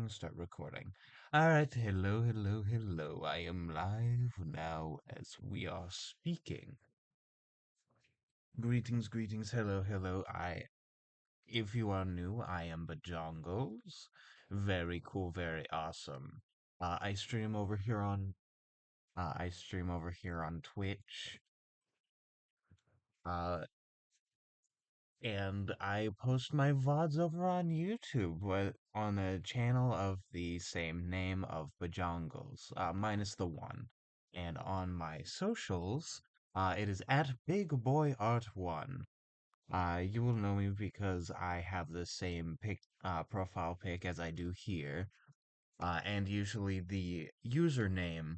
gonna start recording. Alright, hello, hello, hello. I am live now as we are speaking. Greetings, greetings, hello, hello. If you are new, I am Bajongles. Very cool, very awesome. I stream over here on Twitch. Uh, and I post my VODs over on YouTube on a channel of the same name of Bajongles, minus the one. And on my socials, it is at Big Boy Art One. You will know me because I have the same profile pic as I do here, and usually the username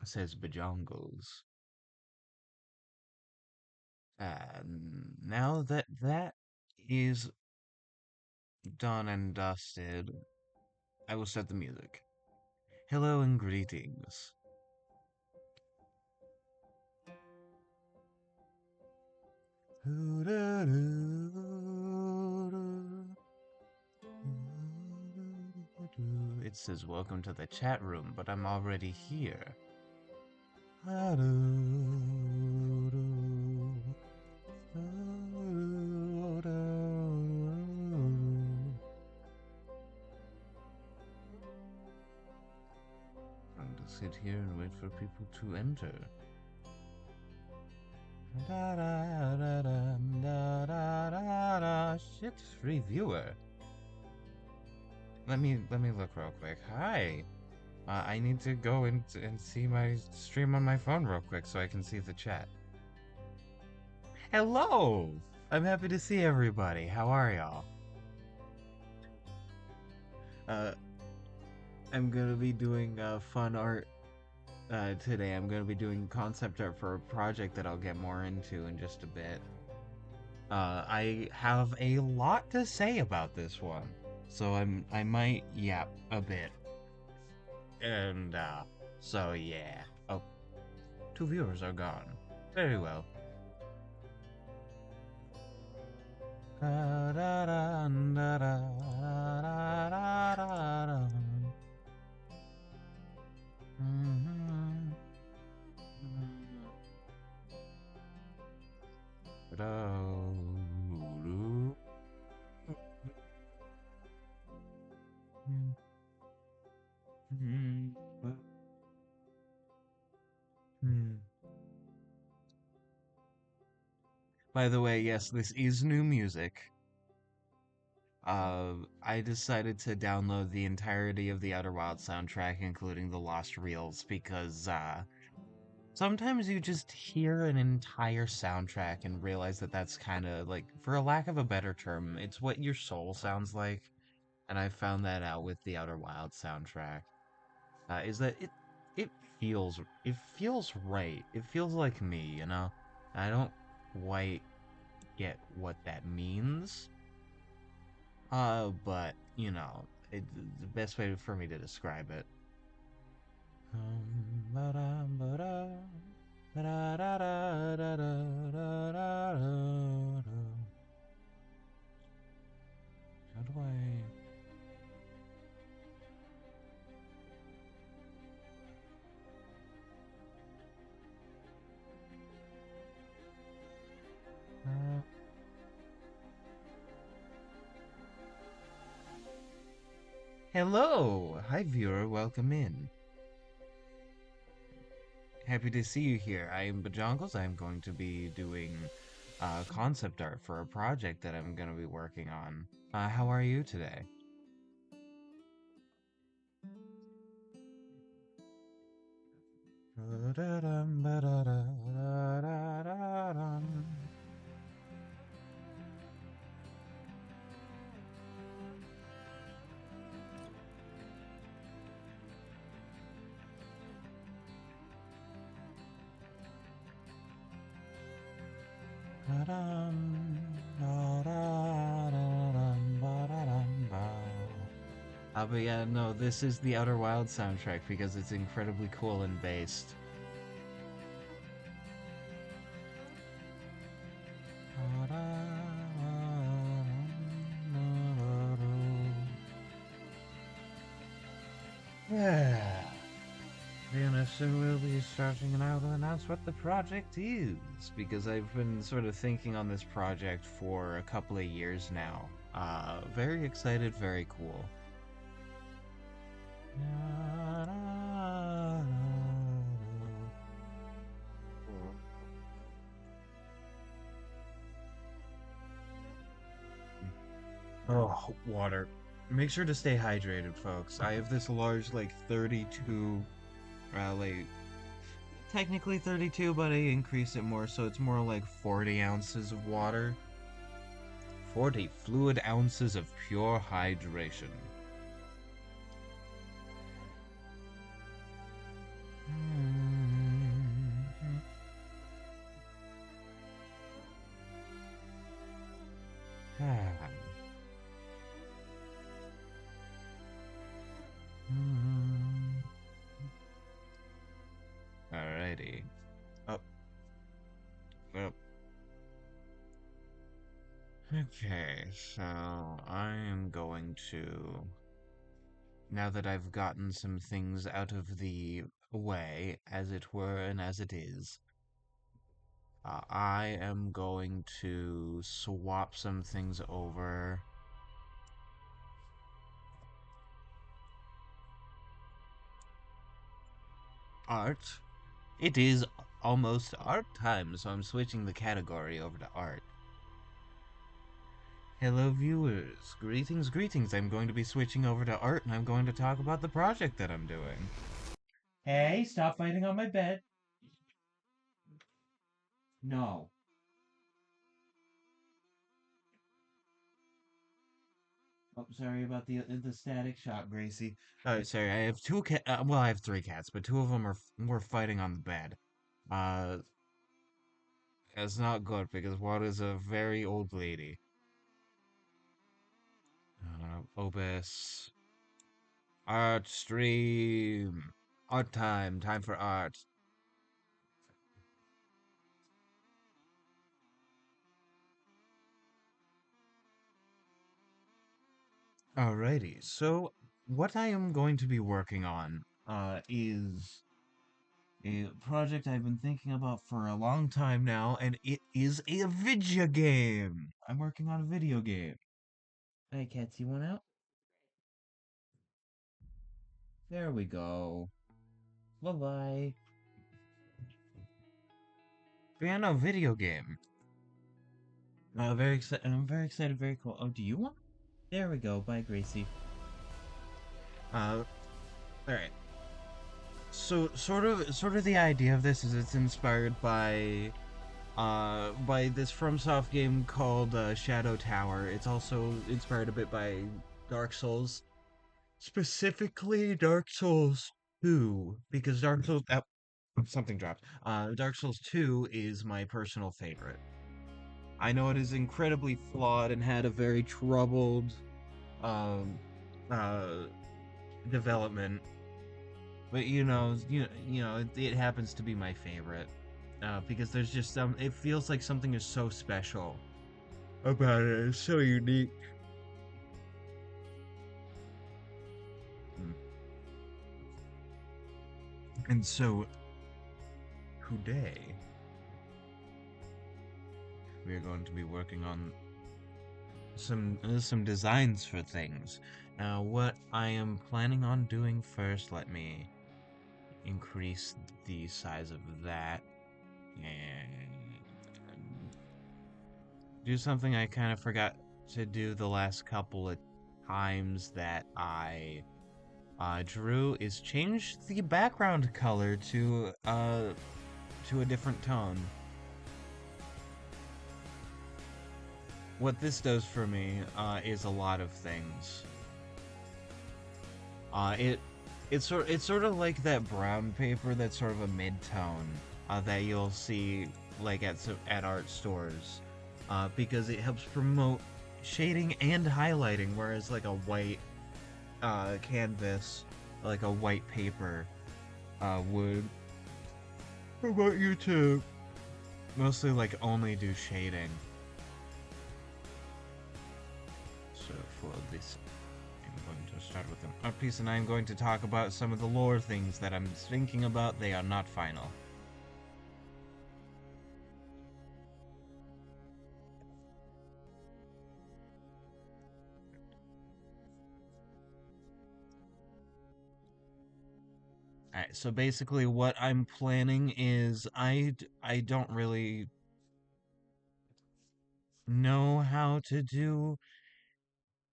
says Bajongles. Now that that is done and dusted, I will start the music. Hello and greetings. It says welcome to the chat room, but I'm already here. I'm to sit here and wait for people to enter. Shit, free viewer. Let me look real quick. Hi. I need to go and see my stream on my phone real quick so I can see the chat. Hello! I'm happy to see everybody. How are y'all? I'm gonna be doing fun art today. I'm gonna be doing concept art for a project that I'll get more into in just a bit. I have a lot to say about this one, so I might yap a bit. And so yeah. Oh, two viewers are gone. Very well. By the way, yes, this is new music. I decided to download the entirety of the Outer Wilds soundtrack, including the Lost Reels, because sometimes you just hear an entire soundtrack and realize that that's kind of like, for a lack of a better term, it's what your soul sounds like. And I found that out with the Outer Wilds soundtrack. Is that it feels right. It feels like me, you know? I don't quite get what that means. But you know, the best way for me to describe it. How do I? Hello! Hi, viewer. Welcome in. Happy to see you here. I am Bajongles. I'm going to be doing concept art for a project that I'm going to be working on. How are you today? But yeah, no, this is the Outer Wilds soundtrack because it's incredibly cool and based. And soon we'll be starting now to announce what the project is, because I've been sort of thinking on this project for a couple of years now. Very excited, very cool. Oh, water. Make sure to stay hydrated, folks. I have this large, like, 32, like, technically 32, but I increase it more, so it's more like 40 ounces of water. 40 fluid ounces of pure hydration. Alrighty. Oh, well. Okay, so I am going to, now that I've gotten some things out of the way, as it were, and as it is, I am going to swap some things over. Art? It is almost art time, so I'm switching the category over to art. Hello viewers, greetings, greetings. I'm going to be switching over to art and I'm going to talk about the project that I'm doing. Hey, stop fighting on my bed. No. Oh, sorry about the static shot, Gracie. Oh, sorry. I have two cat. Well, I have three cats, but two of them were fighting on the bed. Uh, it's not good because Wada's a very old lady. Obis. Art stream. Art time. Time for art. Alrighty. So, what I am going to be working on, is a project I've been thinking about for a long time now, and it is a video game. I'm working on a video game. Hey, cats, you want out? There we go. Bye bye. Yeah, no, video game. Very excited. I'm very excited. Very cool. Oh, do you want? There we go. Bye, Gracie. All right. So, sort of the idea of this is it's inspired by this FromSoft game called Shadow Tower. It's also inspired a bit by Dark Souls, specifically Dark Souls 2, because Dark Souls. Something dropped. Dark Souls 2 is my personal favorite. I know it is incredibly flawed and had a very troubled um, uh, development, but it happens to be my favorite because there's just some. It feels like something is so special about it. It's so unique. Mm. And so today we are going to be working on some designs for things. Now, what I am planning on doing first, let me increase the size of that and do something I kind of forgot to do the last couple of times that I drew is change the background color to a different tone. What this does for me is a lot of things. It's sort of like that brown paper that's sort of a mid-tone that you'll see like at art stores, because it helps promote shading and highlighting, whereas like a white canvas, like a white paper, would promote you to mostly like only do shading. So for this, I'm going to start with an art piece, and I'm going to talk about some of the lore things that I'm thinking about. They are not final. Alright, so basically what I'm planning is I don't really know how to do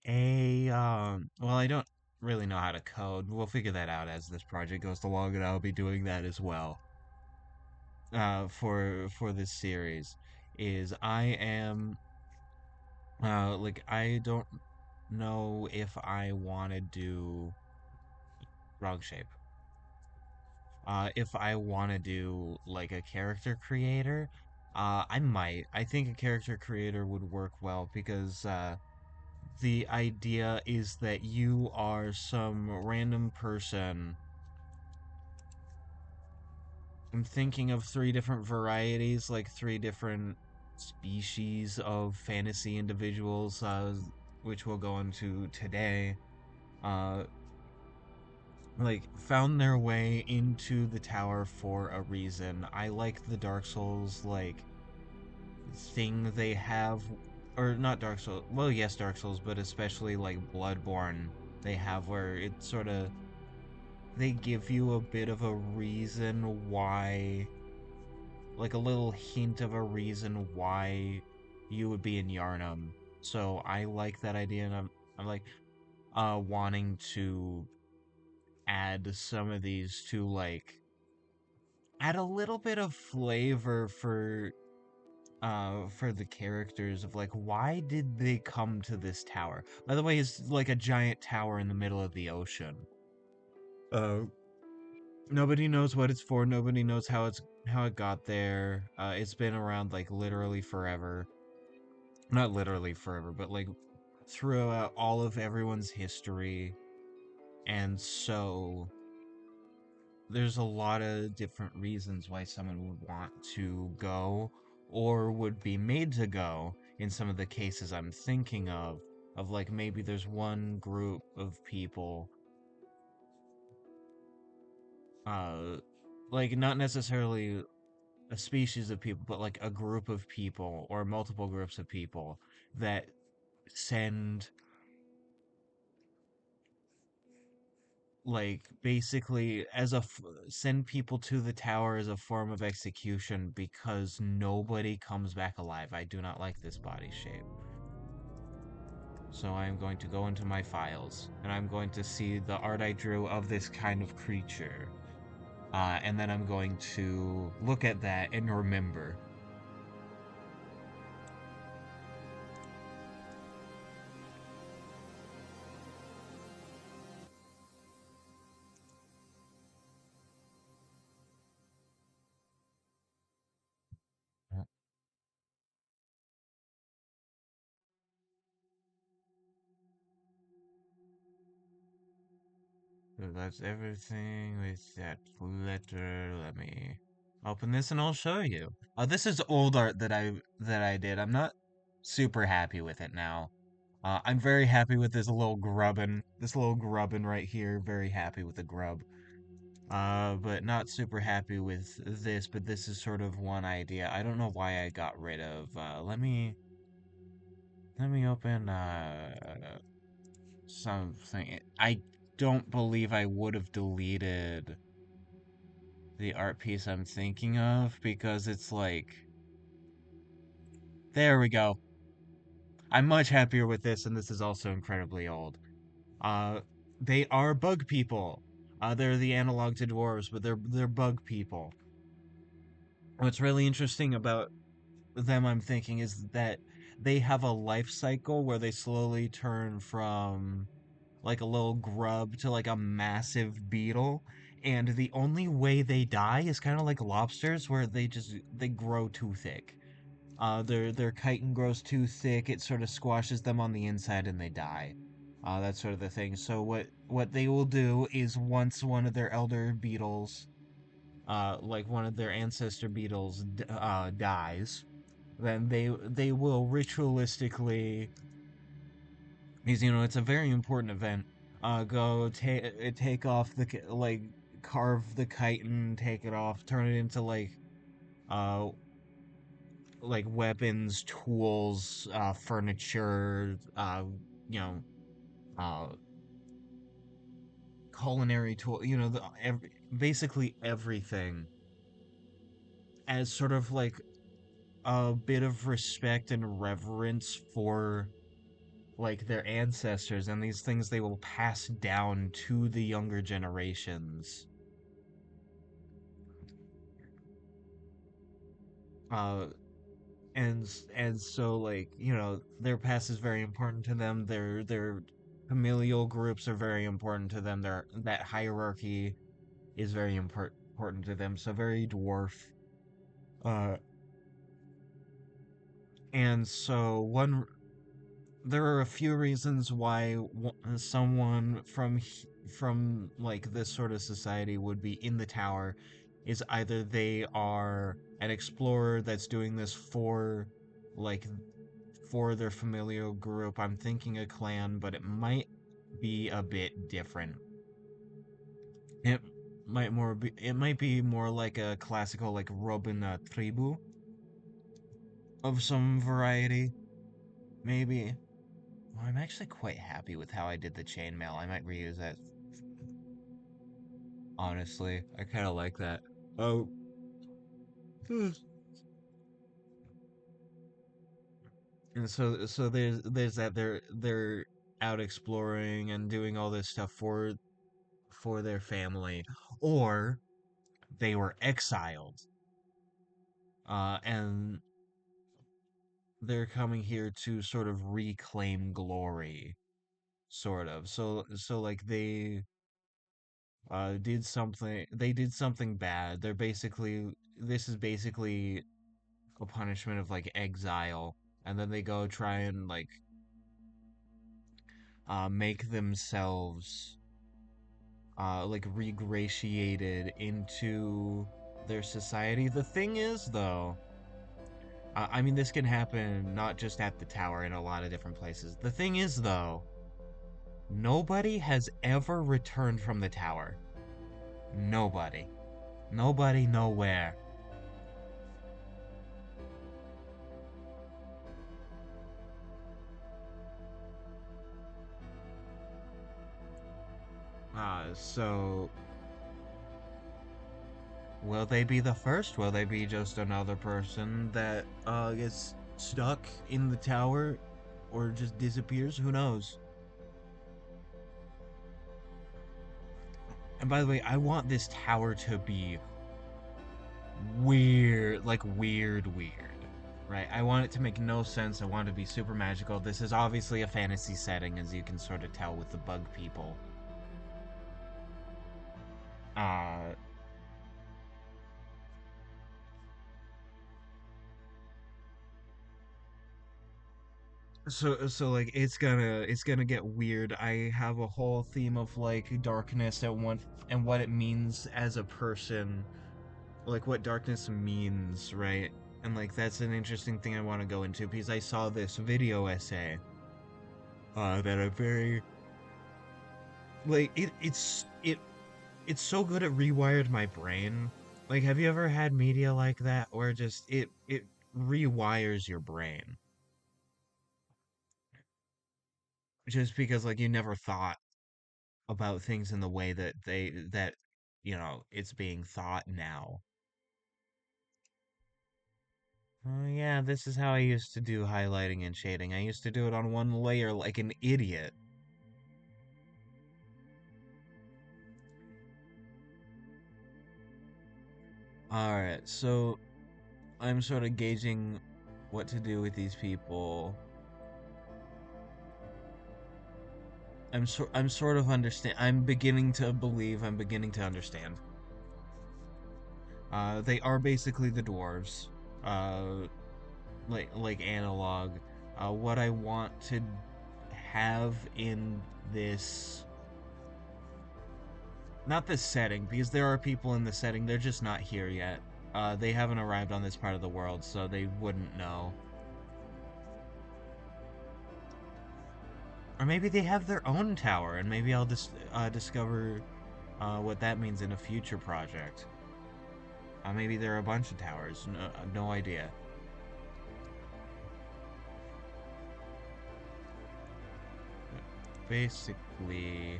well, I don't really know how to code. We'll figure that out as this project goes along, and I'll be doing that as well. For this series is I am like I don't know if I want to do wrong shape. If I want to do like a character creator, I might. I think a character creator would work well because the idea is that you are some random person. I'm thinking of three different varieties, like three different species of fantasy individuals, which we'll go into today. Uh, like found their way into the tower for a reason. I like the Dark Souls like thing they have, or not Dark Souls. Well, yes, Dark Souls, but especially like Bloodborne. They have where it sort of they give you a bit of a reason why, like a little hint of a reason why you would be in Yarnum. So I like that idea, and I'm like wanting to add some of these to like add a little bit of flavor for the characters of like why did they come to this tower. By the way, it's like a giant tower in the middle of the ocean. uh Nobody knows what it's for, nobody knows how it got there. It's been around like literally forever. Not literally forever, but like throughout all of everyone's history. And so there's a lot of different reasons why someone would want to go or would be made to go in some of the cases I'm thinking of like maybe there's one group of people, uh like not necessarily a species of people, but like a group of people or multiple groups of people that send like basically send people to the tower as a form of execution because nobody comes back alive. I do not like this body shape. So I'm going to go into my files and I'm going to see the art I drew of this kind of creature. And then I'm going to look at that and remember. So that's everything with that letter. Let me open this and I'll show you. This is old art that I did. I'm not super happy with it now. I'm very happy with this little grubbin right here. Very happy with the grub. But not super happy with this. But this is sort of one idea. I don't know why I got rid of. Let me open something. I don't believe I would have deleted the art piece I'm thinking of because it's like, there we go. I'm much happier with this, and this is also incredibly old. Uh, they are bug people. They're the analog to dwarves, but they're bug people. What's really interesting about them, I'm thinking, is that they have a life cycle where they slowly turn from like a little grub to like a massive beetle. And the only way they die is kind of like lobsters, where they grow too thick. Their chitin grows too thick, it sort of squashes them on the inside and they die. That's sort of the thing. So what they will do is once one of their elder beetles, like one of their ancestor beetles, dies, then they will ritualistically, because it's a very important event. go take off like carve the chitin, take it off, turn it into uh like weapons, tools, furniture, you know, uh culinary tool, basically everything as sort of like a bit of respect and reverence for like their ancestors and these things they will pass down to the younger generations. Uh, and so like their past is very important to them. Their familial groups are very important to them. Their that hierarchy is very important to them. So very dwarf. Uh, and so one there are a few reasons why someone from like this sort of society would be in the tower is either they are an explorer that's doing this like for their familial group. I'm thinking a clan, but it might be a bit different. It it might be more like a classical like Robin tribu of some variety, maybe. Well, I'm actually quite happy with how I did the chainmail. I might reuse that, honestly. I kind of like that. Oh, and so there's that they're out exploring and doing all this stuff for their family, or they were exiled, and they're coming here to sort of reclaim glory, sort of. So like they did something bad. This is basically a punishment of like exile, and then they go try and like make themselves like regratiated into their society. The thing is though, I mean this can happen not just at the tower, in a lot of different places. The thing is though, nobody has ever returned from the tower. Nobody. Nobody nowhere. So will they be the first? Will they be just another person that gets stuck in the tower or just disappears? Who knows? And by the way, I want this tower to be weird, like weird. Right? I want it to make no sense. I want it to be super magical. This is obviously a fantasy setting, as you can sort of tell with the bug people. Uh, so like it's gonna get weird. I have a whole theme of like darkness and what it means as a person, like what darkness means, right? And like that's an interesting thing I want to go into because I saw this video essay that I very like it's so good it rewired my brain. Like have you ever had media like that where just it rewires your brain just because like you never thought about things in the way that it's being thought now. Oh yeah, this is how I used to do highlighting and shading. I used to do it on one layer like an idiot. Alright, so I'm sort of gauging what to do with these people. I'm sort of understand. I'm beginning to believe. I'm beginning to understand. They are basically the dwarves. Uh, like analog. What I want to have in this, not this setting, because there are people in the setting. They're just not here yet. They haven't arrived on this part of the world, so they wouldn't know. Or maybe they have their own tower, and maybe I'll discover what that means in a future project. Maybe there are a bunch of towers. No idea. Basically,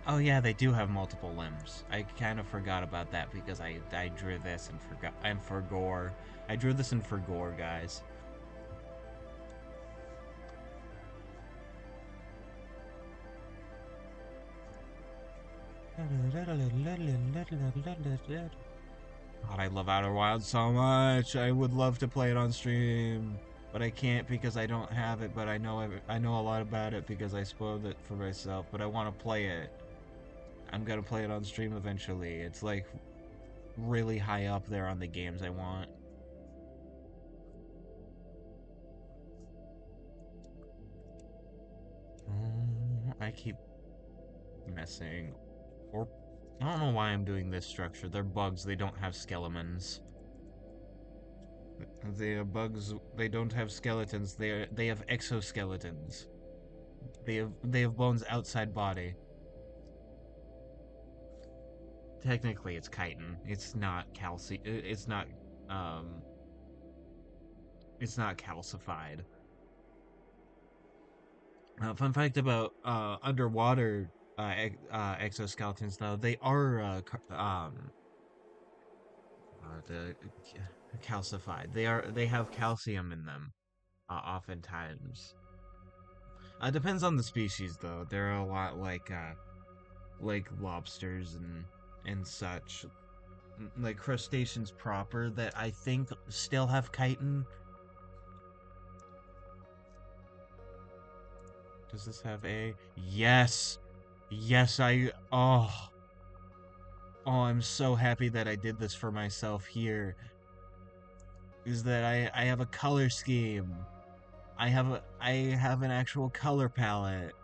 oh yeah, they do have multiple limbs. I kind of forgot about that because I drew this and forgot. And for gore, I drew this in for gore, guys. God, I love Outer Wilds so much. I would love to play it on stream, but I can't because I don't have it. But I know a lot about it because I spoiled it for myself. But I want to play it. I'm gonna play it on stream eventually. It's like really high up there on the games I want. I keep messing. Or I don't know why I'm doing this structure. They're bugs. They don't have skeletons. They are bugs. They don't have skeletons. They have exoskeletons. They have bones outside body. Technically, it's chitin. It's not calci. Um. It's not calcified. Fun fact about underwater exoskeletons, though, they are the calcified. They have calcium in them, oftentimes. Depends on the species, though. There are a lot like lobsters and such, like crustaceans proper that I think still have chitin. Does this have a? Yes, yes. Oh, I'm so happy that I did this for myself here. Is that I have a color scheme. I have an actual color palette.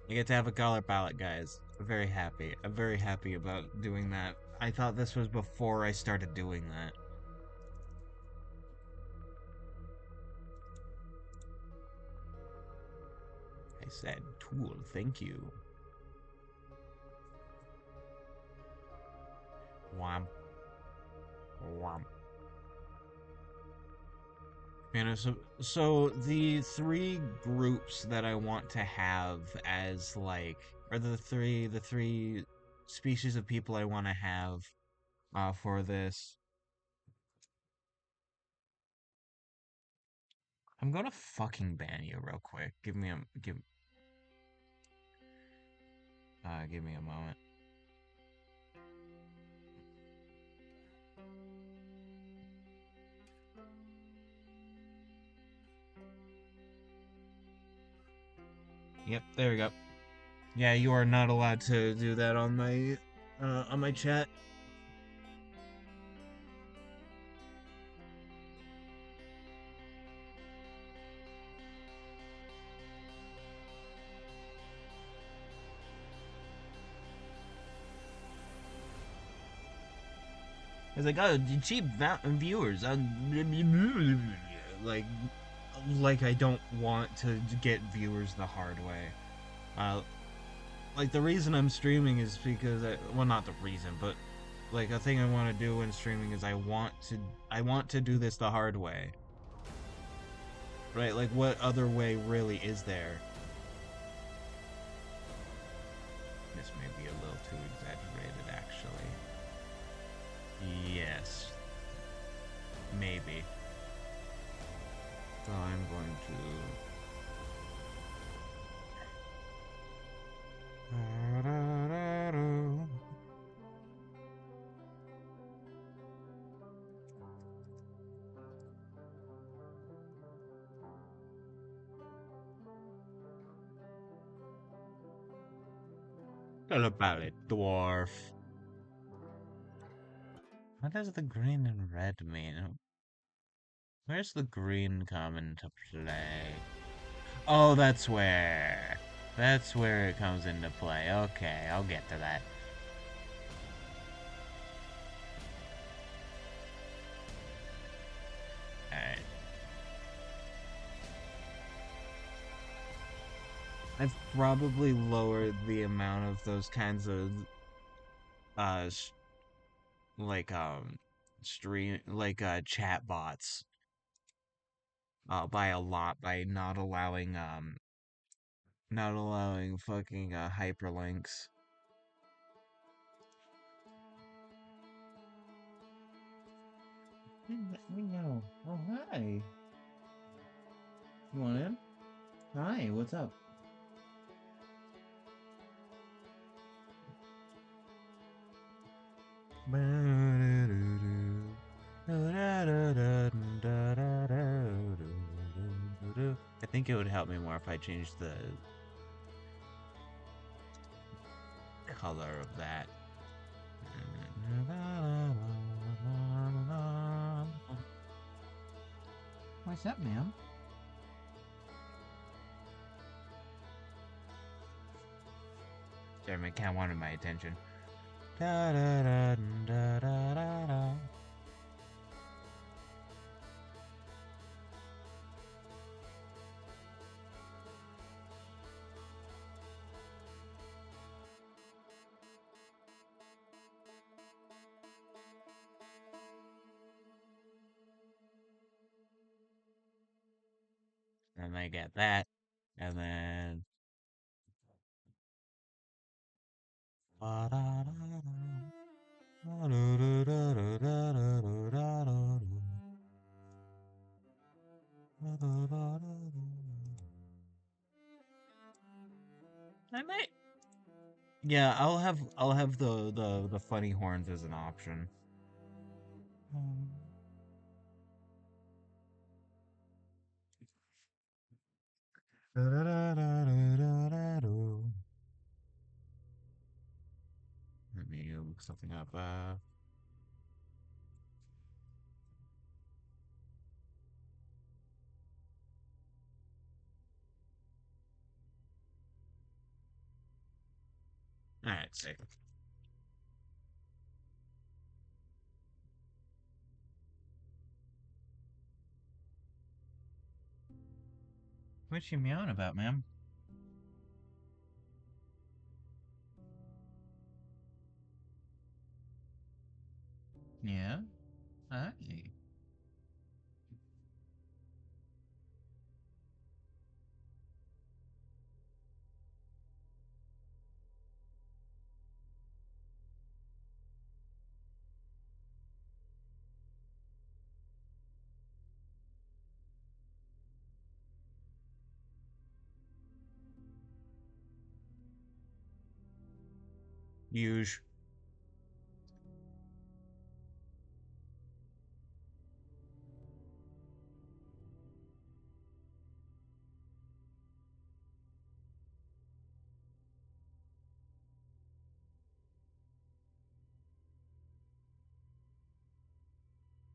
I get to have a color palette, guys. I'm very happy. I'm very happy about doing that. I thought this was before I started doing that. I said, tool, thank you. Womp. Womp. So the three groups that I want to have as like, or the three species of people I want to have for this. I'm gonna fucking ban you real quick. Give me a moment. Yep, there we go. Yeah, you are not allowed to do that on my chat. It's like, oh, cheap viewers. Like, like I don't want to get viewers the hard way. Uh, like the reason I'm streaming is because well, not the reason, but like a thing I want to do when streaming is I want to do this the hard way. Right? Like what other way really is there? This may be a little too exaggerated, actually. Yes. Maybe. So I'm going to... Tell about it, dwarf. What does the green and red mean? Where's the green come into play? Oh, that's where. That's where it comes into play. Okay, I'll get to that. I've probably lowered the amount of those kinds of uh s- like stream like chat bots by a lot by not allowing fucking hyperlinks. Let me know. Oh, hi. You want in? Hi, what's up? I think it would help me more if I changed the color of that. What's up, ma'am? Sorry, my cat wanted my attention. Da, da, da, da, da, da, da. And I get that. And then. I might. Yeah, I'll have the funny horns as an option. Let me look something up. All right, sick. What you meowing about, ma'am? Yeah. Hi. Huge.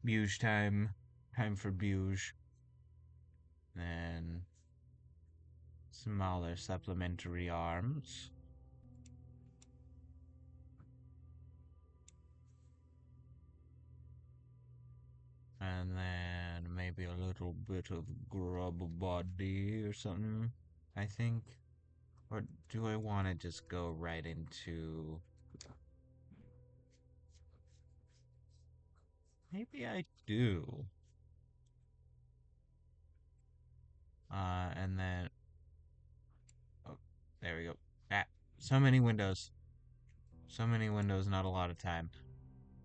Buge time. Time for Buge. Then smaller supplementary arms. And then maybe a little bit of grub body or something, I think. Or do I want to just go right into... Maybe I do. And then... Oh, there we go. Ah, so many windows. So many windows, not a lot of time.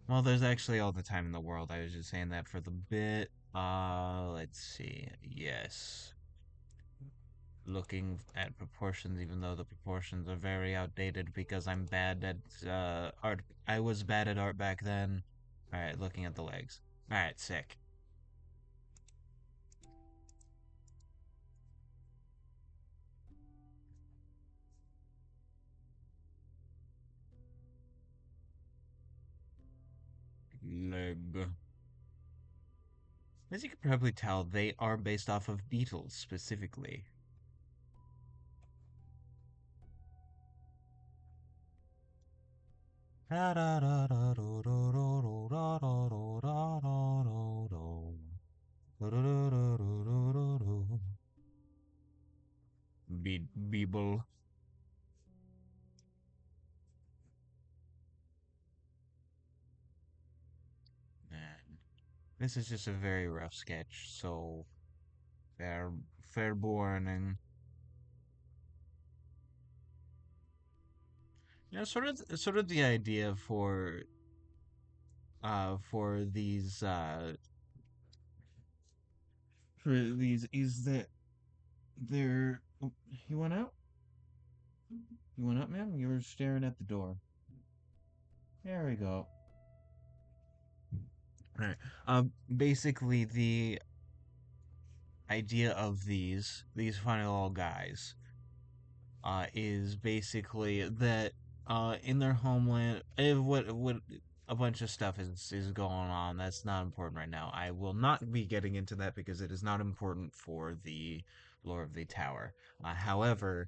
Well, there's actually all the time in the world. I was just saying that for the bit. Let's see. Yes. Looking at proportions, even though the proportions are very outdated because I'm bad at art. I was bad at art back then. Alright, looking at the legs. Alright, sick. Leg. As you can probably tell, they are based off of beetles specifically. Beeble. And this is just a very rough sketch, so fair warning. Sort of the idea for these is that they're oh, you went out? You went up, ma'am? You were staring at the door. There we go. Alright. Basically the idea of these funny little guys is basically that in their homeland, what a bunch of stuff is going on. That's not important right now. I will not be getting into that because it is not important for the lore of the tower. However,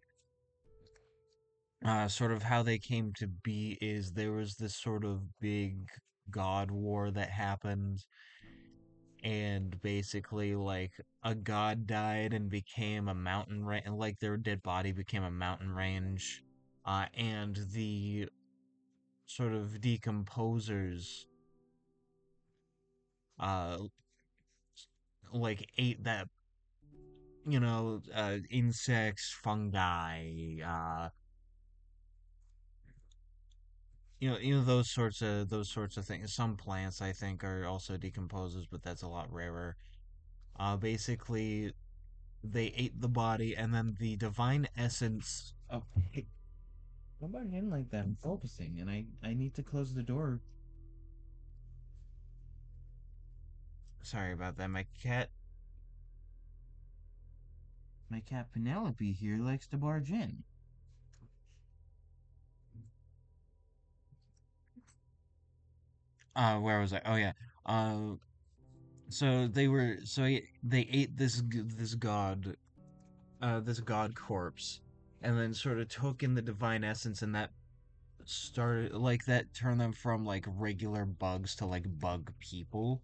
sort of how they came to be is there was this sort of big god war that happened, and basically like a god died and became a mountain range, like their dead body became a mountain range, and the sort of decomposers uh like ate that, insects, fungi, those sorts of things. Some plants I think are also decomposers, but that's a lot rarer. Basically they ate the body, and then the divine essence. Oh, hey, nobody in like that. I'm focusing, and I need to close the door. Sorry about that. My cat Penelope here likes to barge in. Where was I? Oh yeah. Uh, they ate this god corpse, and then sort of took in the divine essence, and that turned them from like regular bugs to like bug people.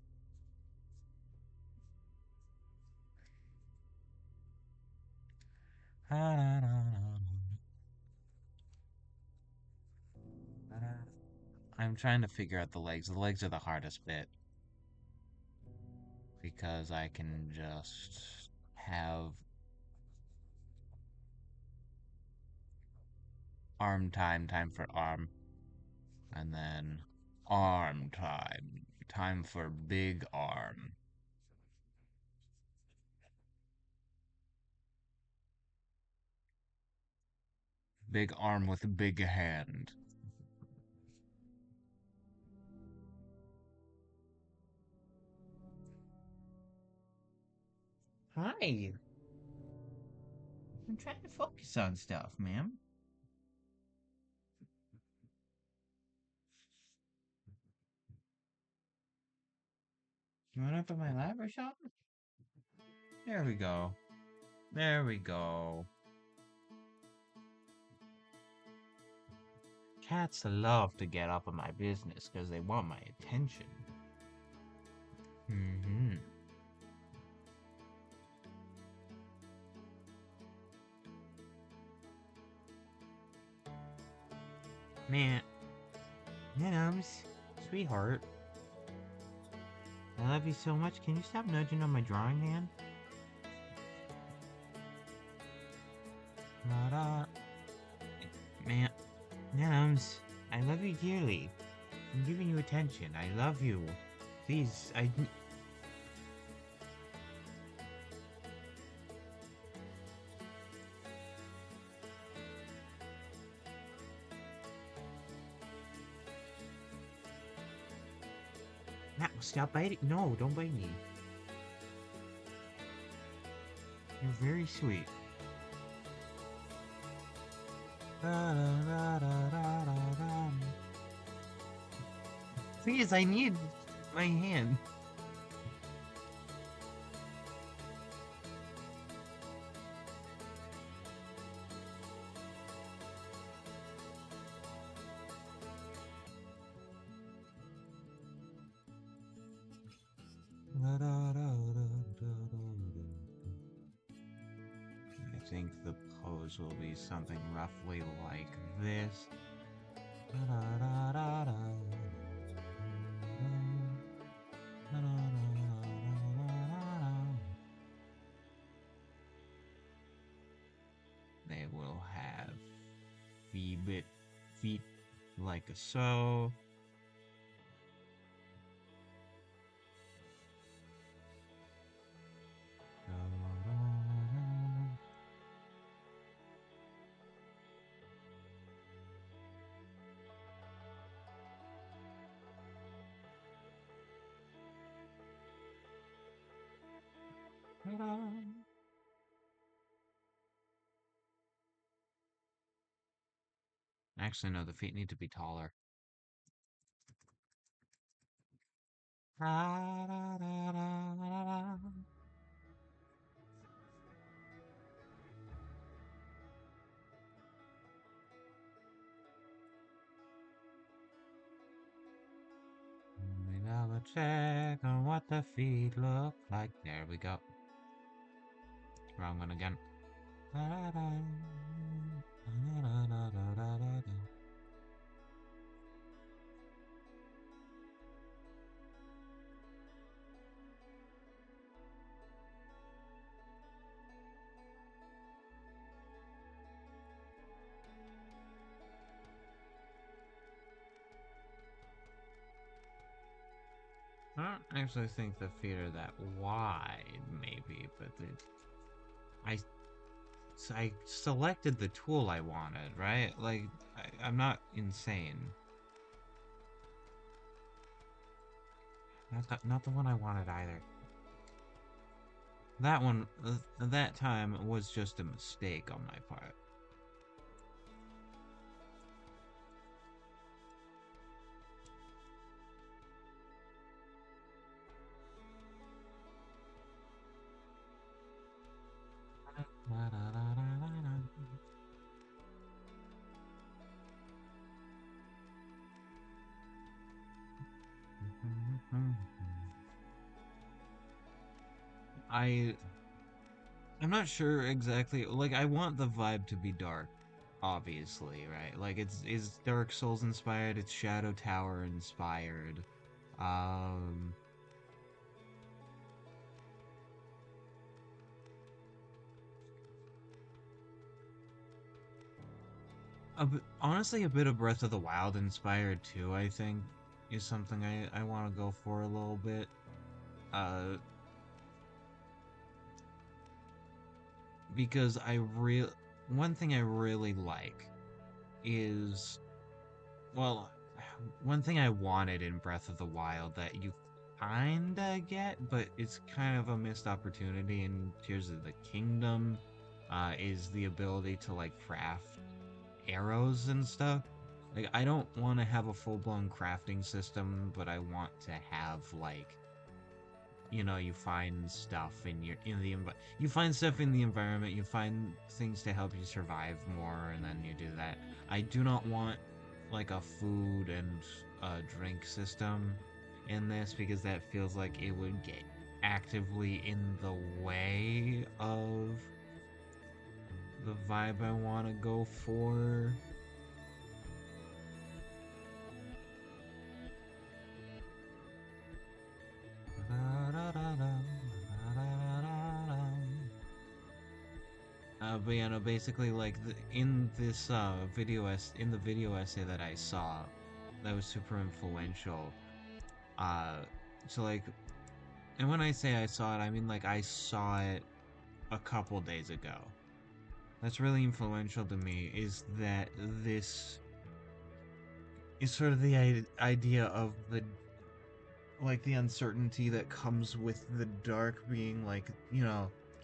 I'm trying to figure out the legs. The legs are the hardest bit because I can just have time for arm, and then arm time for big arm. Big arm with a big hand. Hi. I'm trying to focus on stuff, ma'am. You want up in my lab or something? There we go. There we go. Cats love to get up in my business because they want my attention. Mm-hmm. Man, Nums, sweetheart, I love you so much. Can you stop nudging on my drawing hand? Da-da. Man, Nums, I love you dearly. I'm giving you attention. I love you. Please, Now, stop biting. No, don't bite me. You're very sweet. Please, I need my hand. think the pose will be something roughly like this. They will have feet like so. Actually, no, the feet need to be taller. We double check on what the feet look like. There we go. Wrong one again. I don't actually think the feet are that wide, maybe, but I I selected the tool I wanted, right? Like, I'm not insane. Not the one I wanted either. That one, that time was just a mistake on my part. I I'm not sure exactly. Like, I want the vibe to be dark, obviously, right? Like, it's Dark Souls inspired. It's Shadow Tower inspired. Um, honestly, a bit of Breath of the Wild inspired too. I think is something I want to go for a little bit. Uh, because one thing I really like is, well, one thing I wanted in Breath of the Wild that you kinda get, but it's kind of a missed opportunity in Tears of the Kingdom, is the ability to like craft arrows and stuff. Like, I don't want to have a full-blown crafting system, but I want to have like, you find stuff you find stuff in the environment, you find things to help you survive more, and then you do that. I do not want like a food and drink system in this, because that feels like it would get actively in the way of the vibe I want to go for. But yeah, no, basically, like, in this in the video essay that I saw, that was super influential. Uh, so like, and when I say I saw it, I mean like I saw it a couple days ago. That's really influential to me. Is that this is sort of the idea of the uncertainty that comes with the dark being like,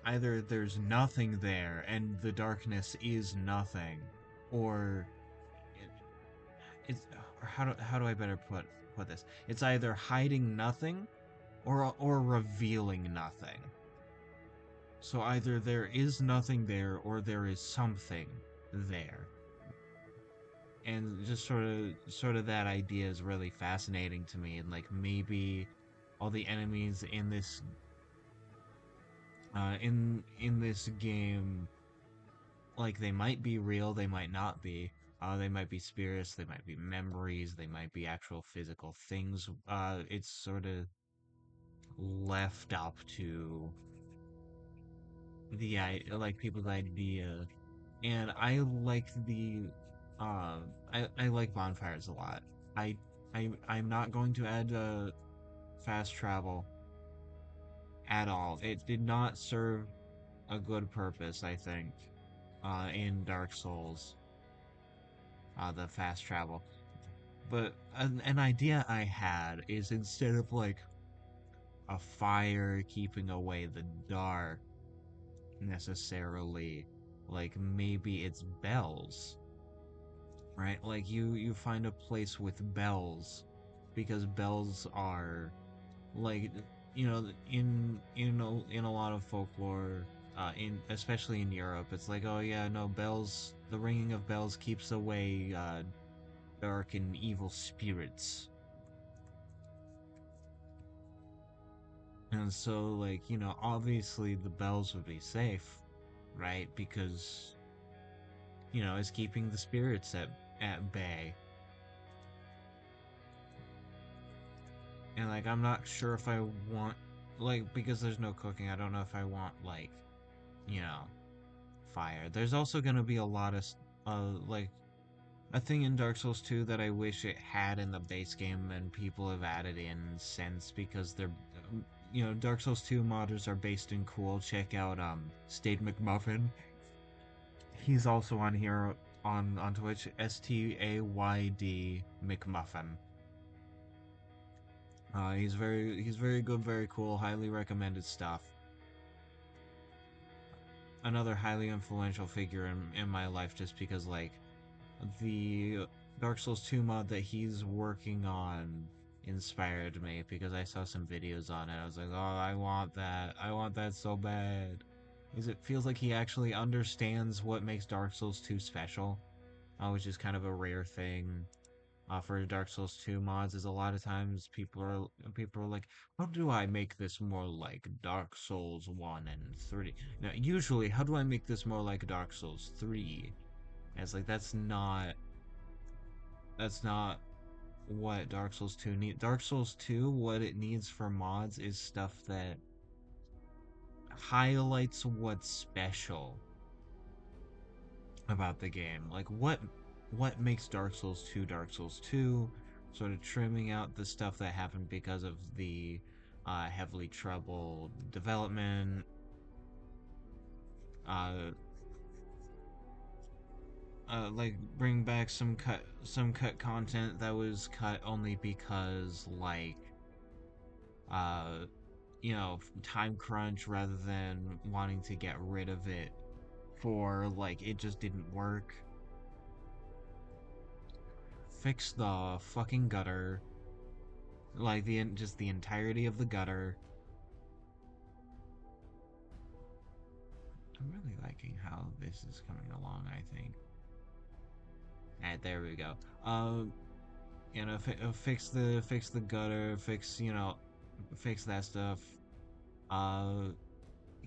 either there's nothing there and the darkness is nothing, or it's or how do I better put this? It's either hiding nothing or revealing nothing. So either there is nothing there or there is something there. And just sort of that idea is really fascinating to me, and like maybe all the enemies in this game like they might be real, they might not be. They might be spirits, they might be memories, they might be actual physical things. It's sort of left up to like people's idea, and I like I like bonfires a lot. I I'm not going to add fast travel at all. It did not serve a good purpose, I think, in Dark Souls, the fast travel. But an idea I had is instead of like a fire keeping away the dark necessarily, like maybe it's bells, right? Like you find a place with bells because bells are like in a lot of folklore, in especially in Europe, it's like, oh yeah, no, bells, the ringing of bells keeps away dark and evil spirits. And so, like, obviously the bells would be safe, right? Because, it's keeping the spirits at bay. And, like, I'm not sure if I want, like, because there's no cooking, I don't know if I want, like, you know, fire. There's also gonna be a lot of, like, a thing in Dark Souls 2 that I wish it had in the base game and people have added in since because they're, Dark Souls 2 modders are based in cool. Check out, Stade McMuffin. He's also on here on Twitch, STAYD McMuffin. He's very good, very cool, highly recommended stuff. Another highly influential figure in my life just because like the Dark Souls 2 mod that he's working on inspired me because I saw some videos on it. I was like, "Oh, I want that. I want that so bad." Because it feels like he actually understands what makes Dark Souls 2 special, which is kind of a rare thing for Dark Souls 2 mods. Is a lot of times people are like, how do I make this more like Dark Souls 1 and 3? Now, usually, how do I make this more like Dark Souls 3? And it's like that's not what Dark Souls 2 need. Dark Souls 2, what it needs for mods is stuff that highlights what's special about the game. Like what makes Dark Souls 2 Dark Souls 2, sort of trimming out the stuff that happened because of the heavily troubled development, uh like bring back some cut content that was cut only because like uh time crunch rather than wanting to get rid of it for like it just didn't work. Fix the fucking gutter, like just the entirety of the gutter. I'm really liking how this is coming along, I think. Alright, there we go. Fix the gutter, fix that stuff. Uh,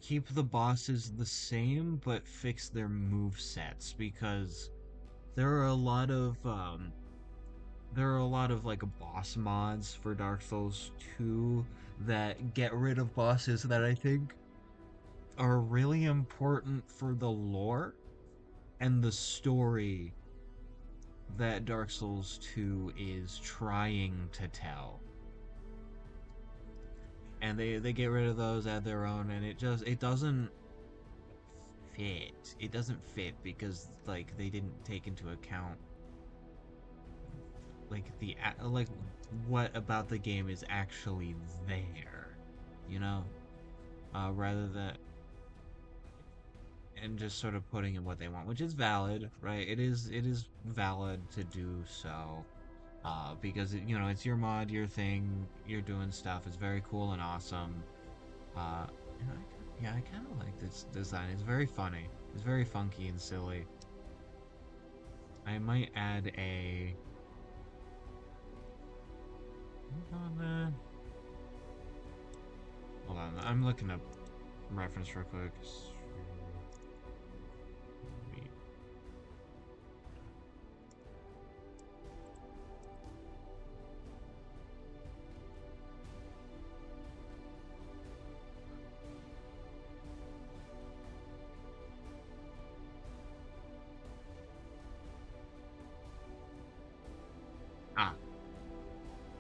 Keep the bosses the same, but fix their move sets because there are a lot of like boss mods for Dark Souls 2 that get rid of bosses that I think are really important for the lore and the story that Dark Souls 2 is trying to tell. And they get rid of those, add their own, and it doesn't fit. It doesn't fit because like they didn't take into account like like what about the game is actually there, you know? Rather than and just sort of putting in what they want, which is valid, right? It is valid to do so. Because it's your mod, your thing, you're doing stuff. It's very cool and awesome. Uh, and yeah, I kind of like this design. It's very funny. It's very funky and silly. I might add a. Hold on, I'm looking up reference real quick.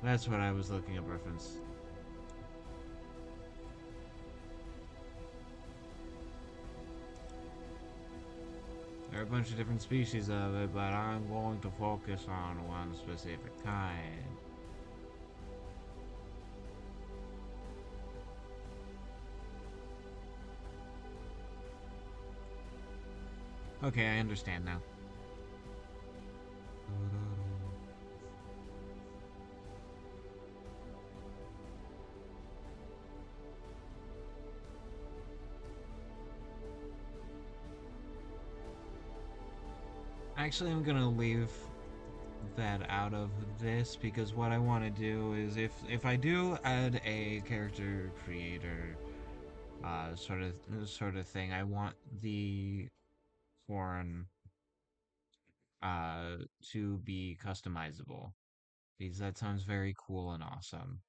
That's what I was looking at reference. There are a bunch of different species of it, but I'm going to focus on one specific kind. Okay, I understand now. Actually, I'm gonna leave that out of this because what I want to do is if I do add a character creator sort of thing, I want the foreign uh to be customizable because that sounds very cool and awesome.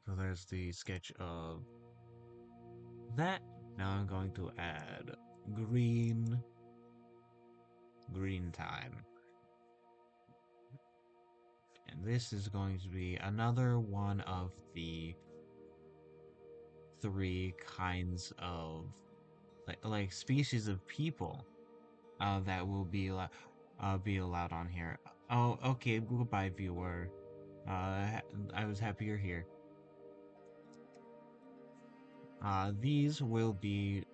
So there's the sketch of that. Now I'm going to add green green time. And this is going to be another one of the three kinds of like species of people that will be allowed on here. Oh, okay. Goodbye, viewer. I was happy you're here. These will be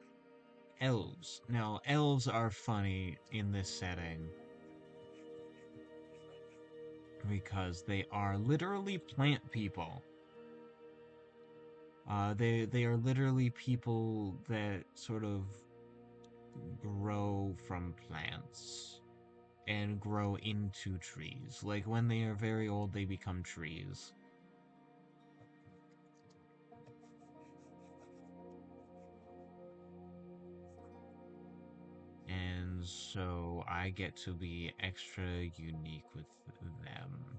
elves. Now, elves are funny in this setting because they are literally plant people. They are literally people that sort of grow from plants and grow into trees. Like when they are very old, they become trees. And so I get to be extra unique with them.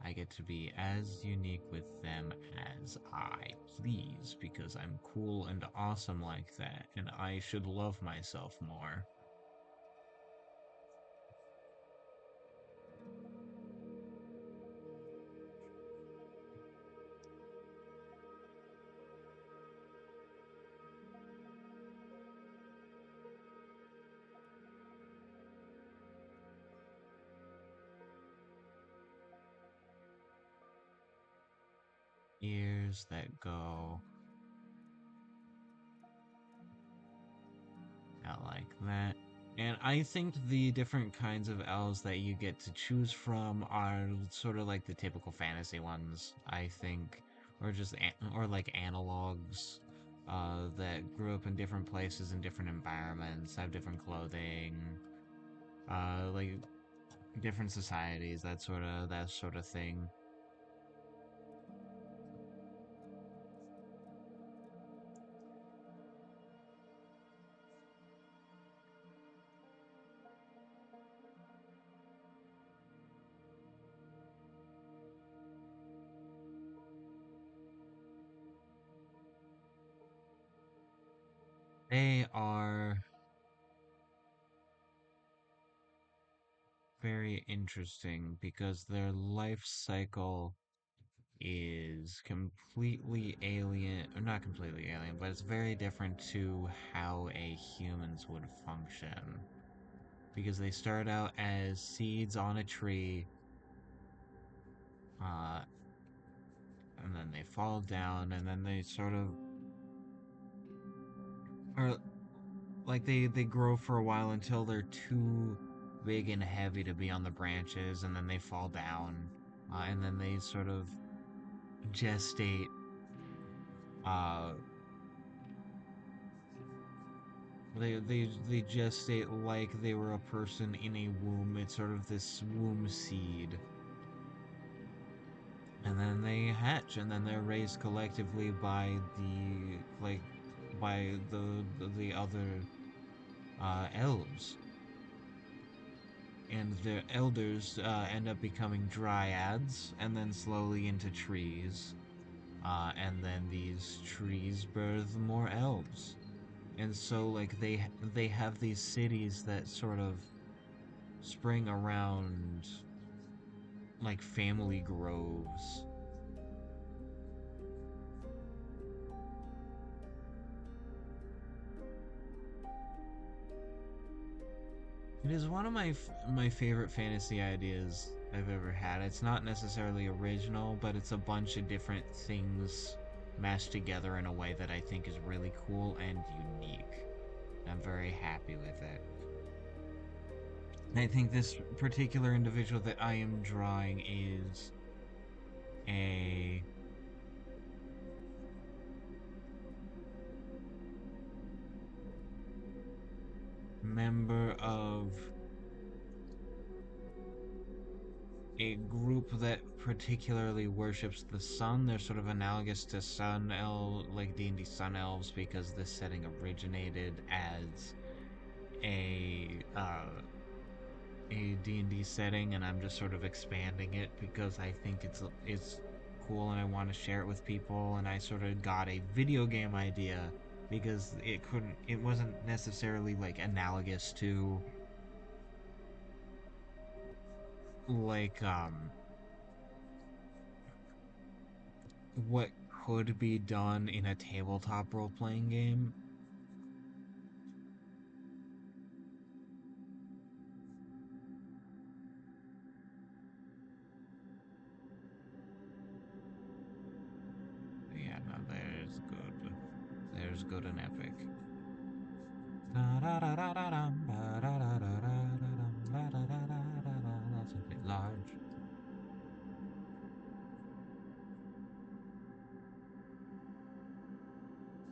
I get to be as unique with them as I please because I'm cool and awesome like that, and I should love myself more. Ears that go out like that. And I think the different kinds of elves that you get to choose from are sort of like the typical fantasy ones, I think, or just or like analogs that grew up in different places in different environments, have different clothing, like different societies, that sort of thing. They are very interesting because their life cycle is completely alien, or not completely alien, but it's very different to how a humans would function. Because they start out as seeds on a tree, uh, and then they fall down, and then they sort of, or like they grow for a while until they're too big and heavy to be on the branches, and then they fall down, and then they sort of gestate, uh, they gestate like they were a person in a womb. It's sort of this womb seed. And then they hatch and then they're raised collectively by the other elves. And their elders end up becoming dryads and then slowly into trees. And then these trees birth more elves. And so like they have these cities that sort of spring around like family groves. It is one of my favorite fantasy ideas I've ever had. It's not necessarily original, but it's a bunch of different things mashed together in a way that I think is really cool and unique. I'm very happy with it. I think this particular individual that I am drawing is a member of a group that particularly worships the sun. They're sort of analogous to sun elf, like D&D sun elves, because this setting originated as a a D&D setting, and I'm just sort of expanding it because I think it's cool and I want to share it with people. And I sort of got a video game idea because it wasn't necessarily like analogous to like what could be done in a tabletop role playing game. Yeah, no, there's good. There's good and epic. That's a bit large.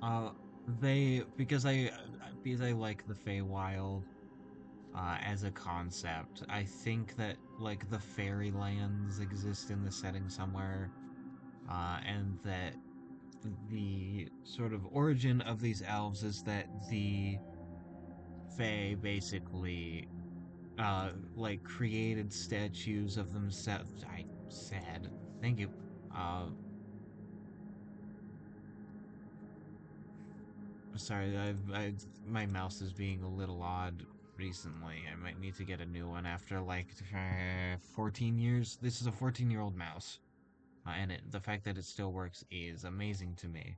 Uh, they because I like the Feywild as a concept. I think that like the fairylands exist in the setting somewhere, and that the sort of origin of these elves is that the Fae basically like created statues of themselves. I said, thank you. Uh, sorry, my mouse is being a little odd recently. I might need to get a new one after like 14 years. This is a 14-year-old mouse, and the fact that it still works is amazing to me.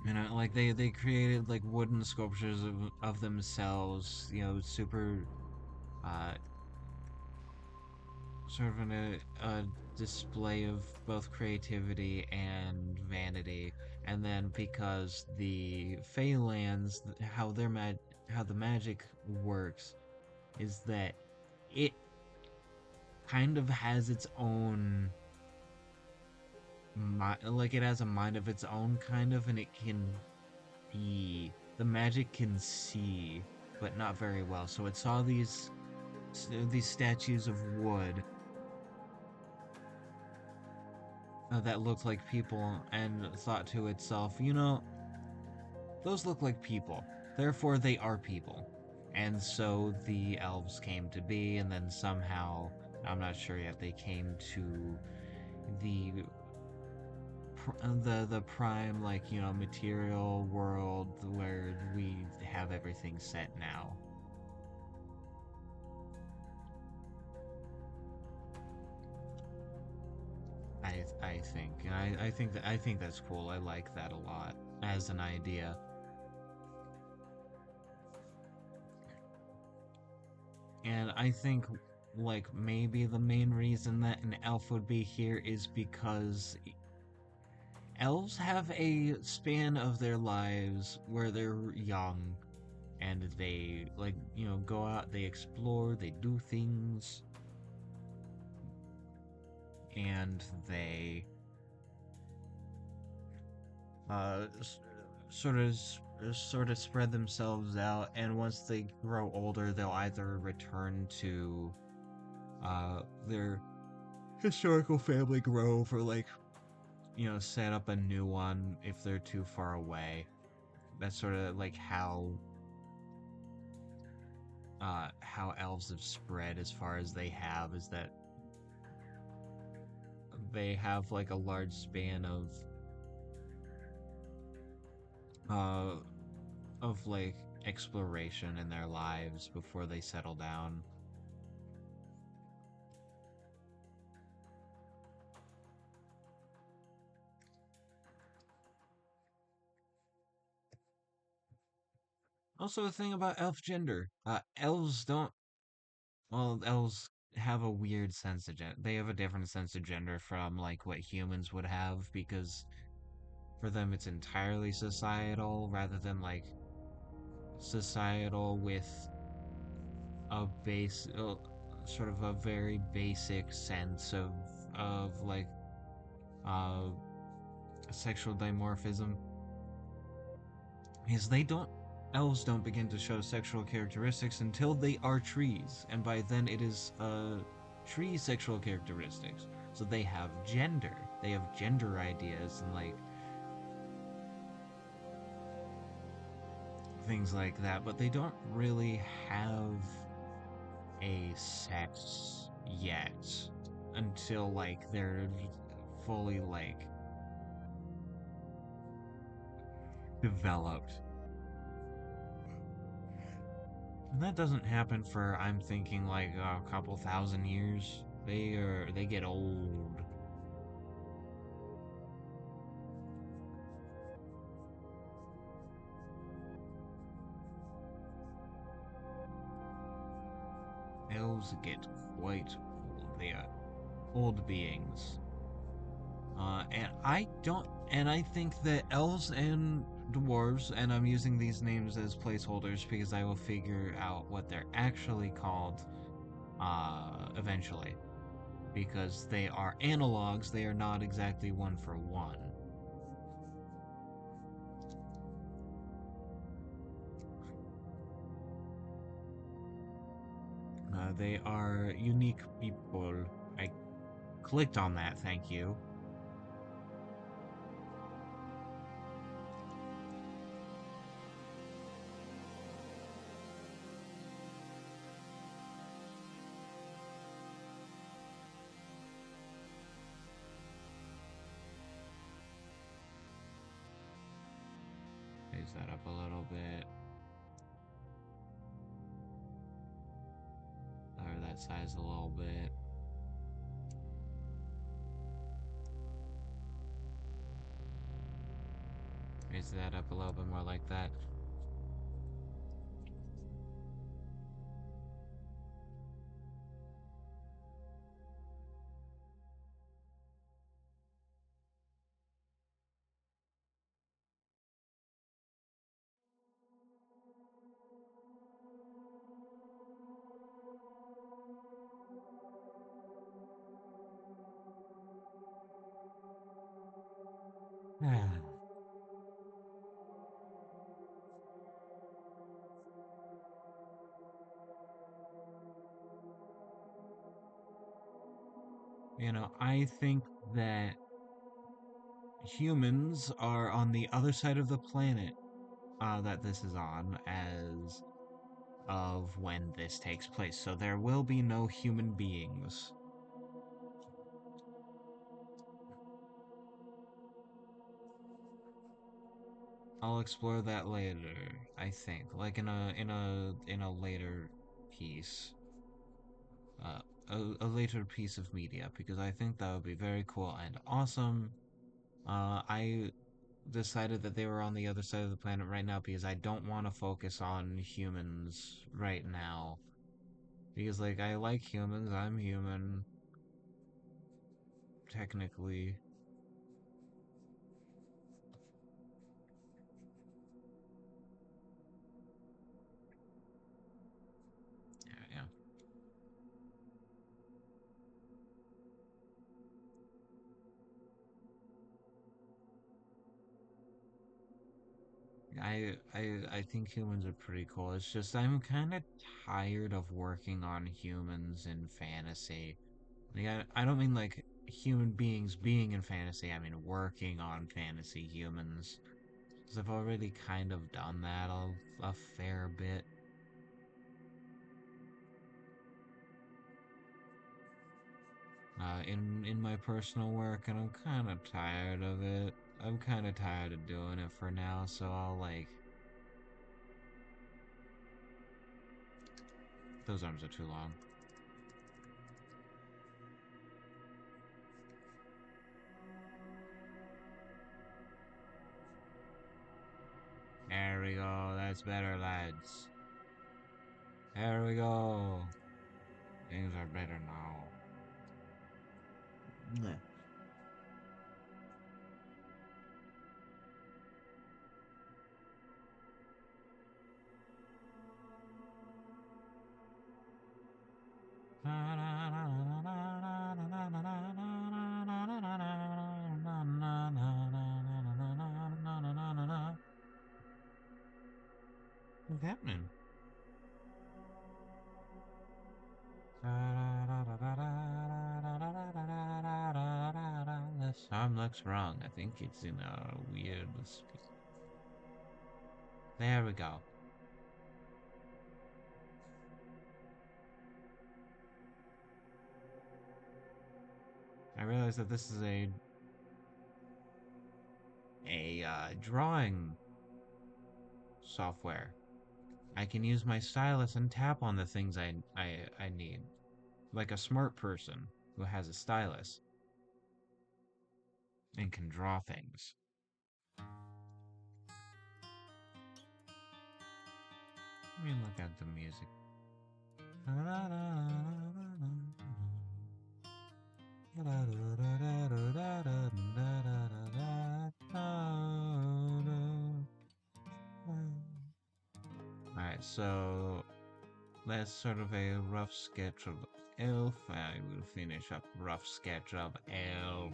You know, like they created like wooden sculptures of themselves. You know, super uh sort of a display of both creativity and vanity. And then because the Feylands, how the magic works is that it kind of has its own like it has a mind of its own kind of, and it can be the magic can see, but not very well. So it saw these statues of wood that looked like people and thought to itself, you know, those look like people. Therefore, they are people. And so the elves came to be, and then somehow, I'm not sure yet, they came to the the prime, like, you know, material world where we have everything set now. I think, and I think that's cool. I like that a lot as an idea. And I think like maybe the main reason that an elf would be here is because elves have a span of their lives where they're young and they like, you know, go out, they explore, they do things, and they uh s- sort of spread themselves out, and once they grow older they'll either return to their historical family grove or like, you know, set up a new one if they're too far away. That's sort of like how elves have spread as far as they have, is that they have like a large span uh of like exploration in their lives before they settle down. Also, the thing about elf gender, elves don't. Well, elves have a weird sense of gender. They have a different sense of gender from like what humans would have because for them it's entirely societal rather than like societal with a base, sort of a very basic sense of like uh sexual dimorphism. Is they don't elves don't begin to show sexual characteristics until they are trees, and by then it is tree sexual characteristics. So they have gender. They have gender ideas and like things like that, but they don't really have a sex yet until like they're fully like developed. And that doesn't happen for, I'm thinking, like a couple thousand years. They get old. Elves get quite old. They are old beings. And I think that elves and dwarves, and I'm using these names as placeholders because I will figure out what they're actually called, eventually. Because they are analogs, they are not exactly one for one. They are unique people. I clicked on that, thank you. Raise that up a little bit. Lower that size a little bit. Raise that up a little bit more like that. I think that humans are on the other side of the planet that this is on as of when this takes place. So there will be no human beings. I'll explore that later, I think, like in a later piece. Uh, a later piece of media because I think that would be very cool and awesome. I decided that they were on the other side of the planet right now because I don't want to focus on humans right now. Because, like, I like humans, I'm human, technically. Yeah, yeah. I think humans are pretty cool. It's just I'm kind of tired of working on humans in fantasy. Like, I don't mean like human beings being in fantasy, I mean working on fantasy humans. Because I've already kind of done that a fair bit. in my personal work, and I'm kind of tired of it. I'm kind of tired of doing it for now, so I'll like. Those arms are too long. There we go. That's better, lads. There we go. Things are better now. Meh. What's happening? The song looks wrong. I think it's in a weird speed. There we go. I realize that this is a drawing software. I can use my stylus and tap on the things I need, like a smart person who has a stylus and can draw things. Let me look at the music. Alright, so that's sort of a rough sketch of Elf. I will finish up rough sketch of Elf.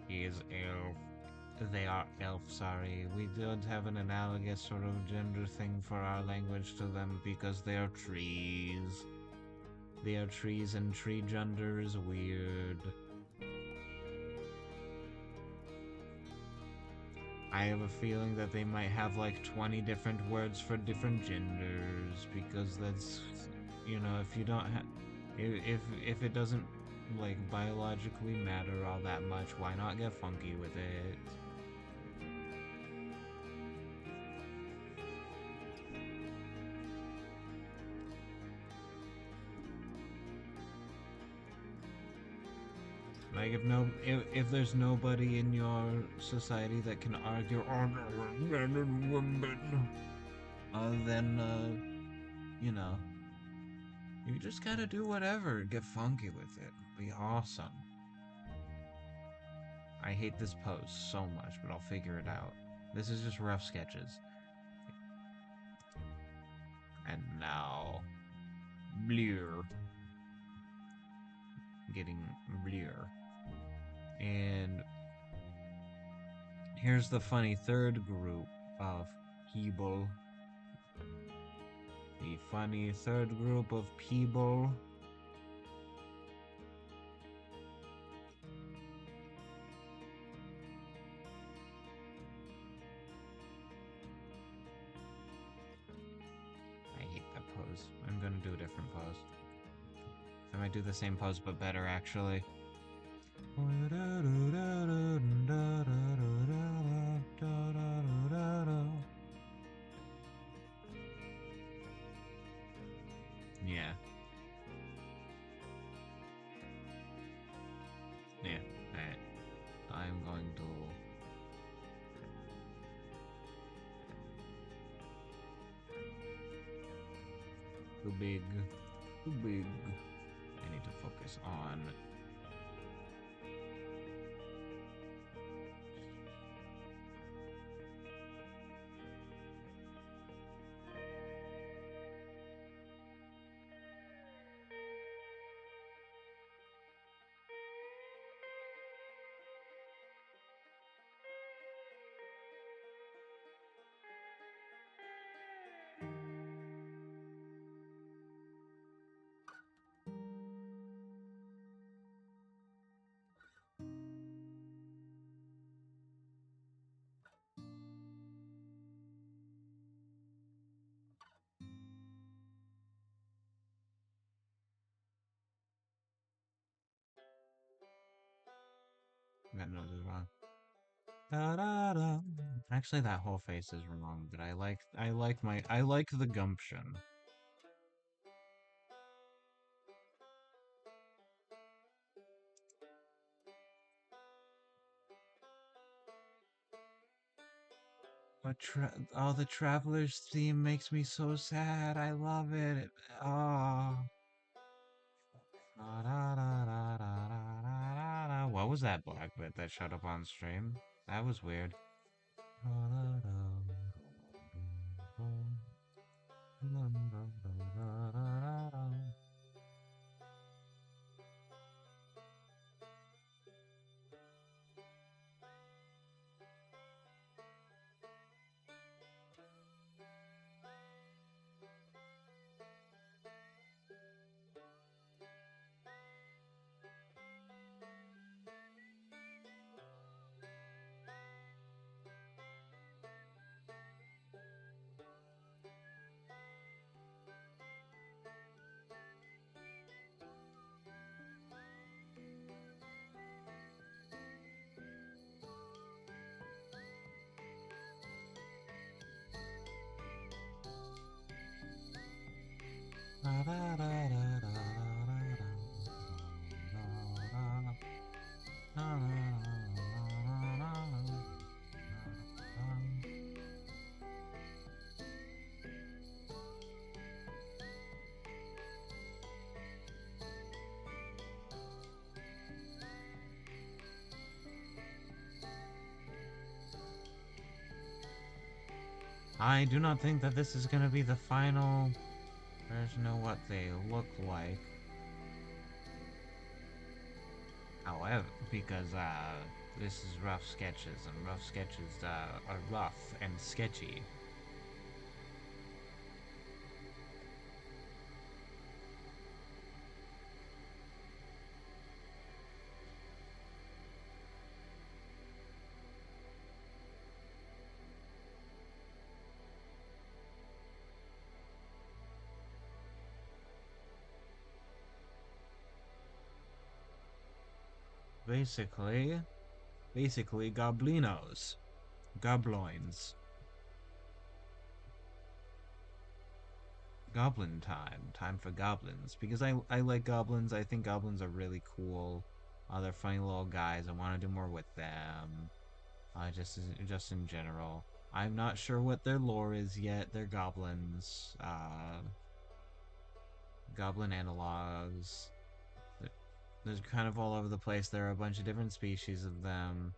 He is Elf. They are Elf, sorry. We don't have an analogous sort of gender thing for our language to them because they are trees. They are trees and tree gender is weird. I have a feeling that they might have like 20 different words for different genders because that's, you know, if you don't have, if it doesn't like biologically matter all that much, why not get funky with it? Like if there's nobody in your society that can argue on man and woman, then you know, you just gotta do whatever, get funky with it, be awesome. I hate this pose so much, but I'll figure it out. This is just rough sketches. And now, blur, getting blur, and here's the funny third group of people. The funny third group of people. I hate that pose. I'm gonna do a different pose. I might do the same pose but better actually. Yeah. Yeah. Alright. I'm going to... Too big. Too big. I need to focus on... got noses wrong. Da, da, da. Actually, that whole face is wrong, but I like the gumption. But the Traveler's theme makes me so sad. I love it. Ah. What was that black bit that showed up on stream? That was weird. I do not think that this is going to be the final version of what they look like. However, because this is rough sketches, and rough sketches are rough and sketchy. Basically, goblinos, gobloins, goblin time for goblins. Because I like goblins. I think goblins are really cool. They're funny little guys. I want to do more with them. Just in general. I'm not sure what their lore is yet. They're goblins. Goblin analogs. They're kind of all over the place. There are a bunch of different species of them.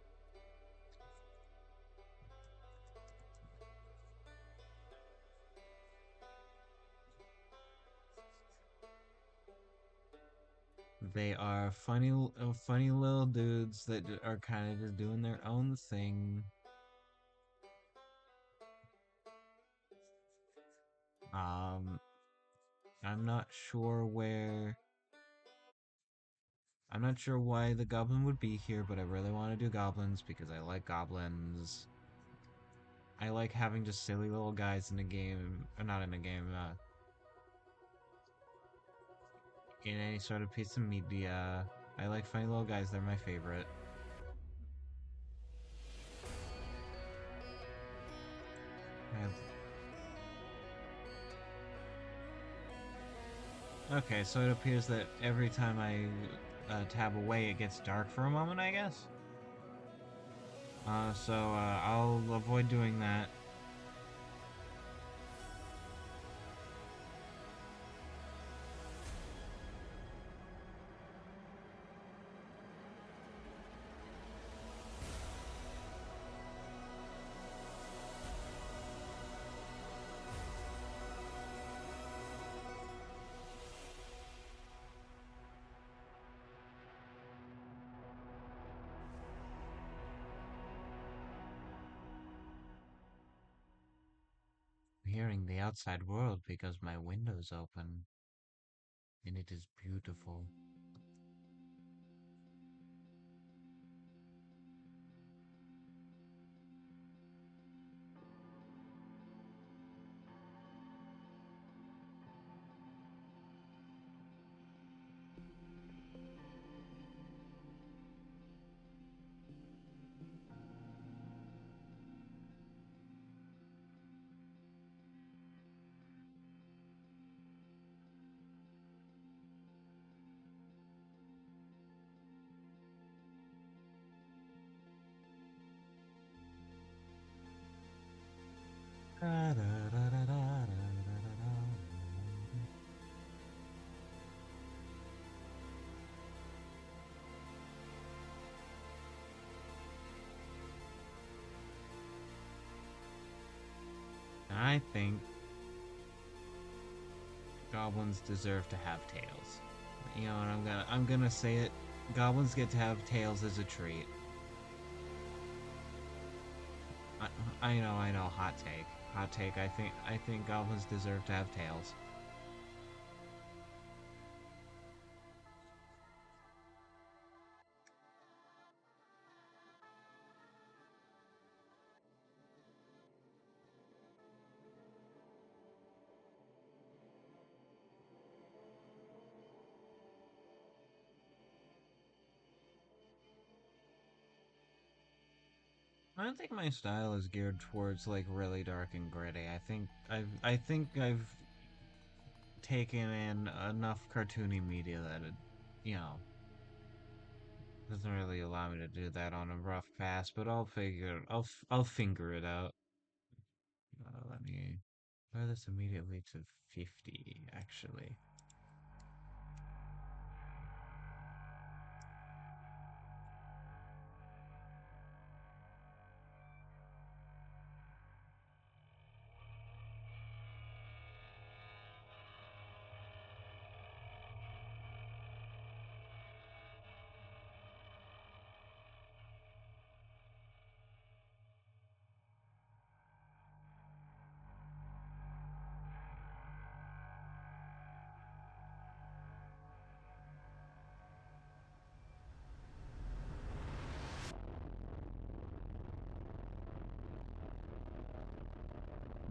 They are funny little dudes that are kind of just doing their own thing. Um, I'm not sure where. I'm not sure why the goblin would be here, but I really want to do goblins because I like goblins. I like having just silly little guys in a game, or not in a game, in any sort of piece of media. I like funny little guys, they're my favorite. Okay, so it appears that every time I tab away, it gets dark for a moment, I guess? I'll avoid doing that. I'm hearing the outside world because my window's open, and it is beautiful. think goblins deserve to have tails. You know, and I'm gonna say it. Goblins get to have tails as a treat. I, I know. Hot take. Hot take. I think goblins deserve to have tails. I don't think my style is geared towards like really dark and gritty. I think I've taken in enough cartoony media that it, you know, doesn't really allow me to do that on a rough pass. But I'll finger it out. Let me lower this immediately to 50. Actually,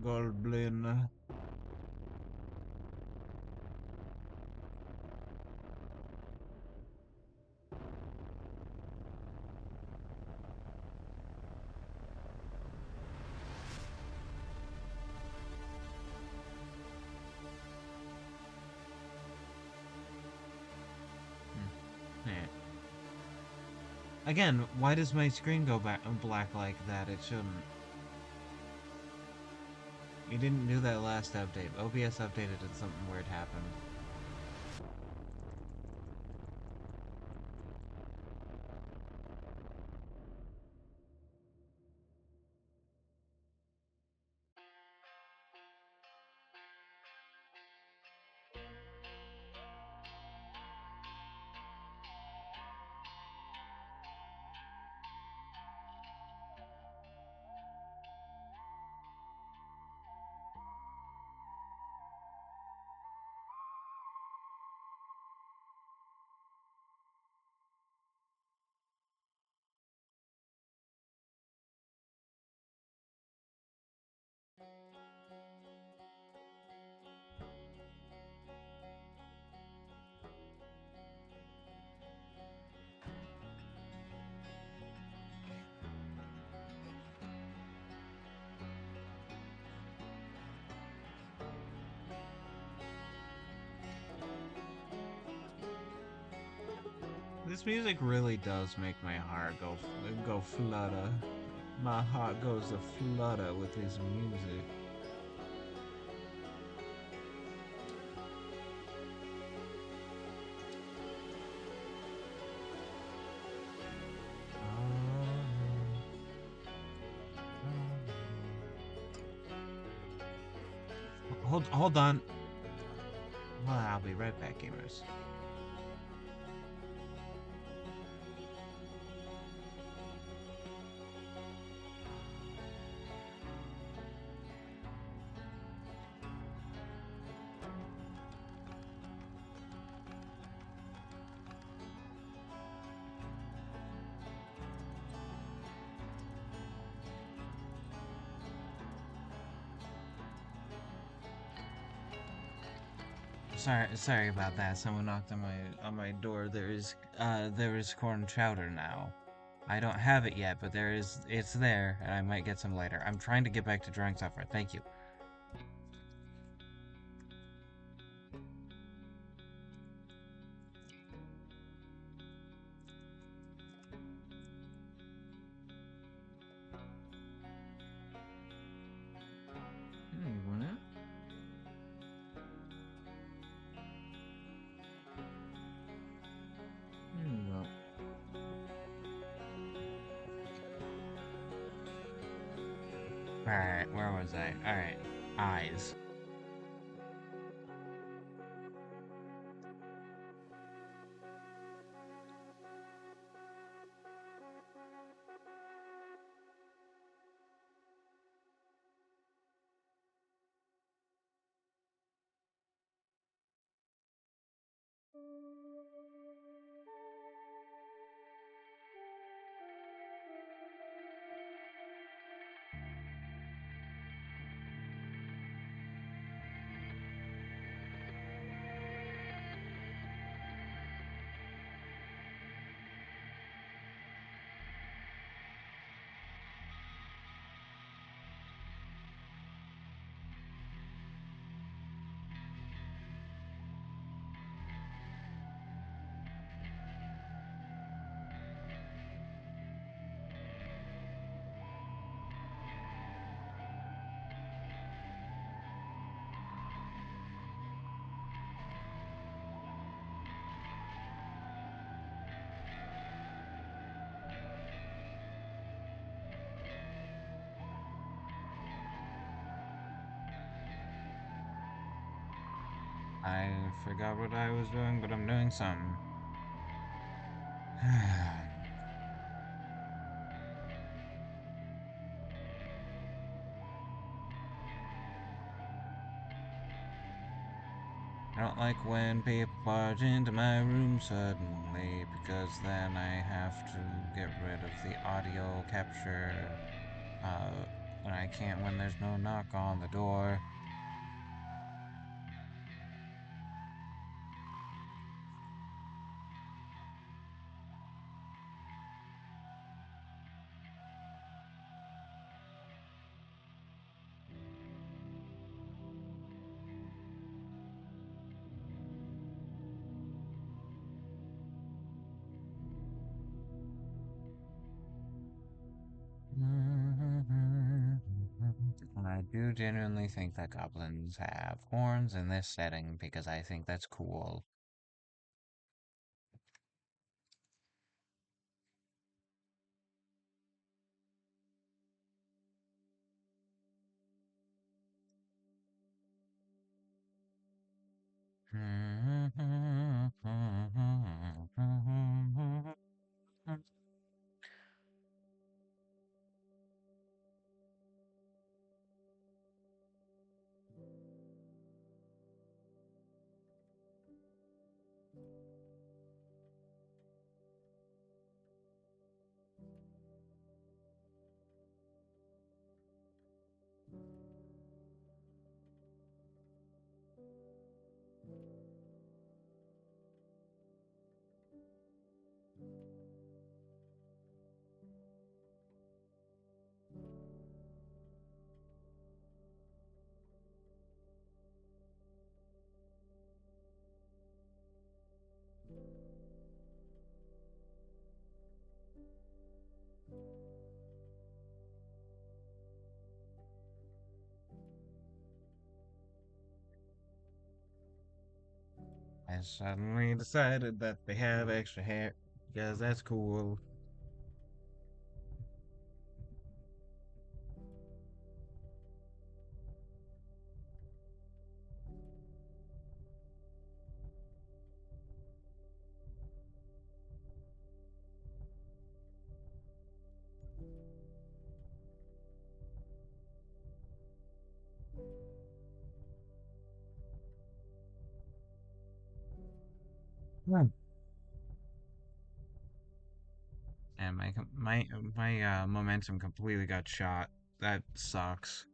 Goblin. Yeah. Again, why does my screen go back black like that? It shouldn't. You didn't do that last update. OBS updated and something weird happened. This music really does make my heart go flutter. My heart goes a flutter with his music. Hold on. Well, I'll be right back, gamers. Sorry about that. Someone knocked on my door. There is corn chowder now. I don't have it yet, but it's there, and I might get some later. I'm trying to get back to drawing software. Thank you. Alright, where was I? Alright. eyes. I forgot what I was doing, but I'm doing something. I don't like when people barge into my room suddenly, because then I have to get rid of the audio capture, and I can't when there's no knock on the door. I do genuinely think that goblins have horns in this setting because I think that's cool. I suddenly decided that they have extra hair because that's cool. Hmm. And my momentum completely got shot. That sucks.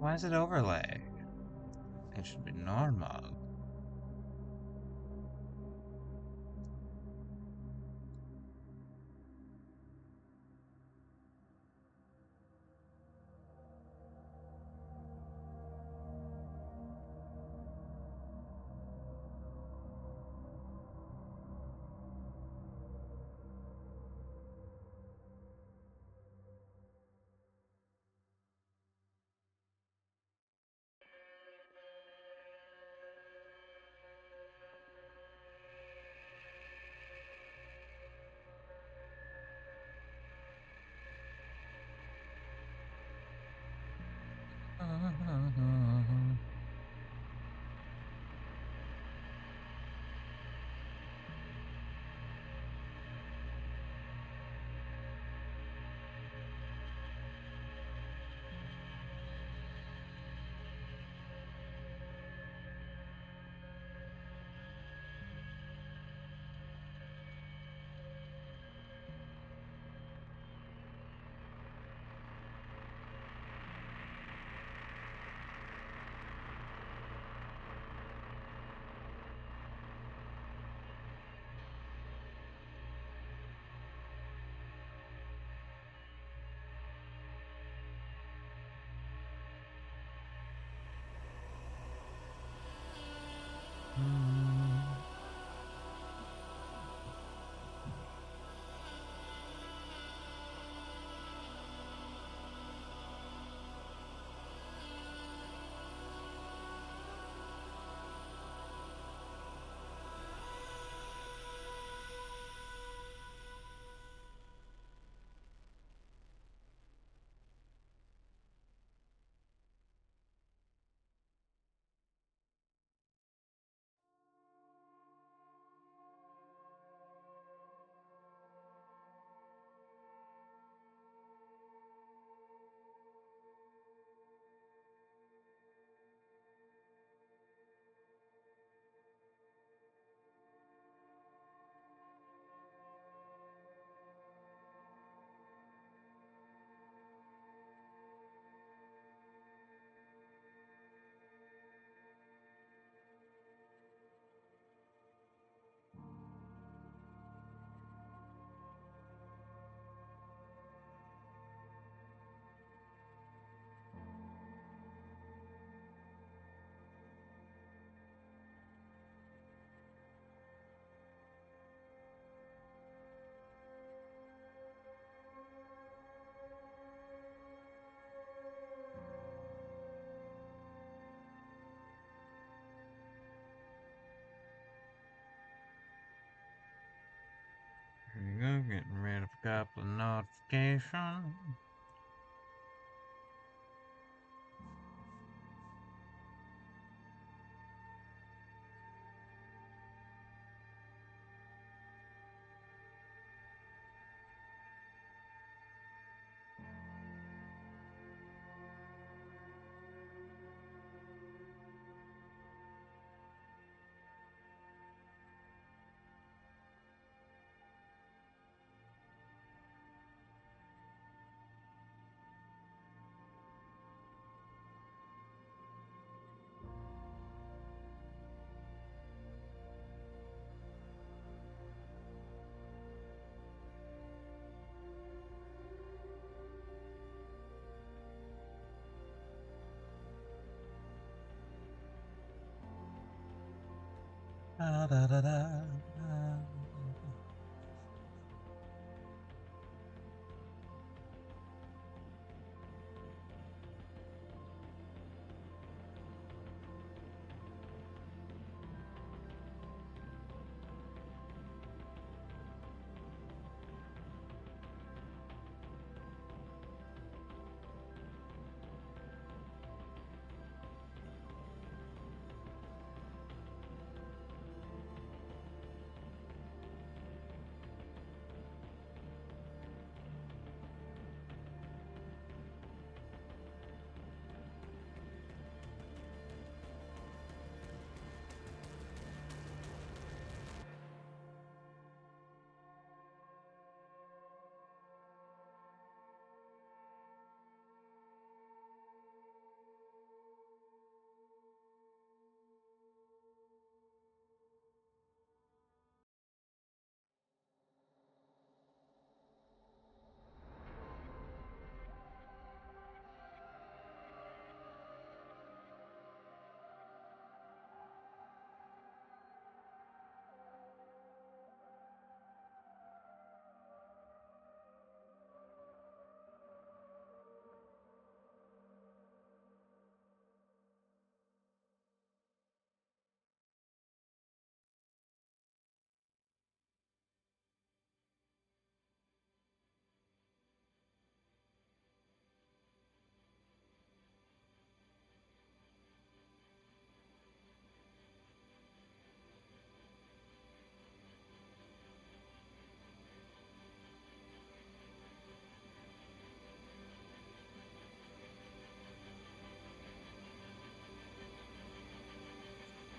Why is it overlay? It should be normal. Here you go, getting rid of a couple of notifications. Da, da, da, da.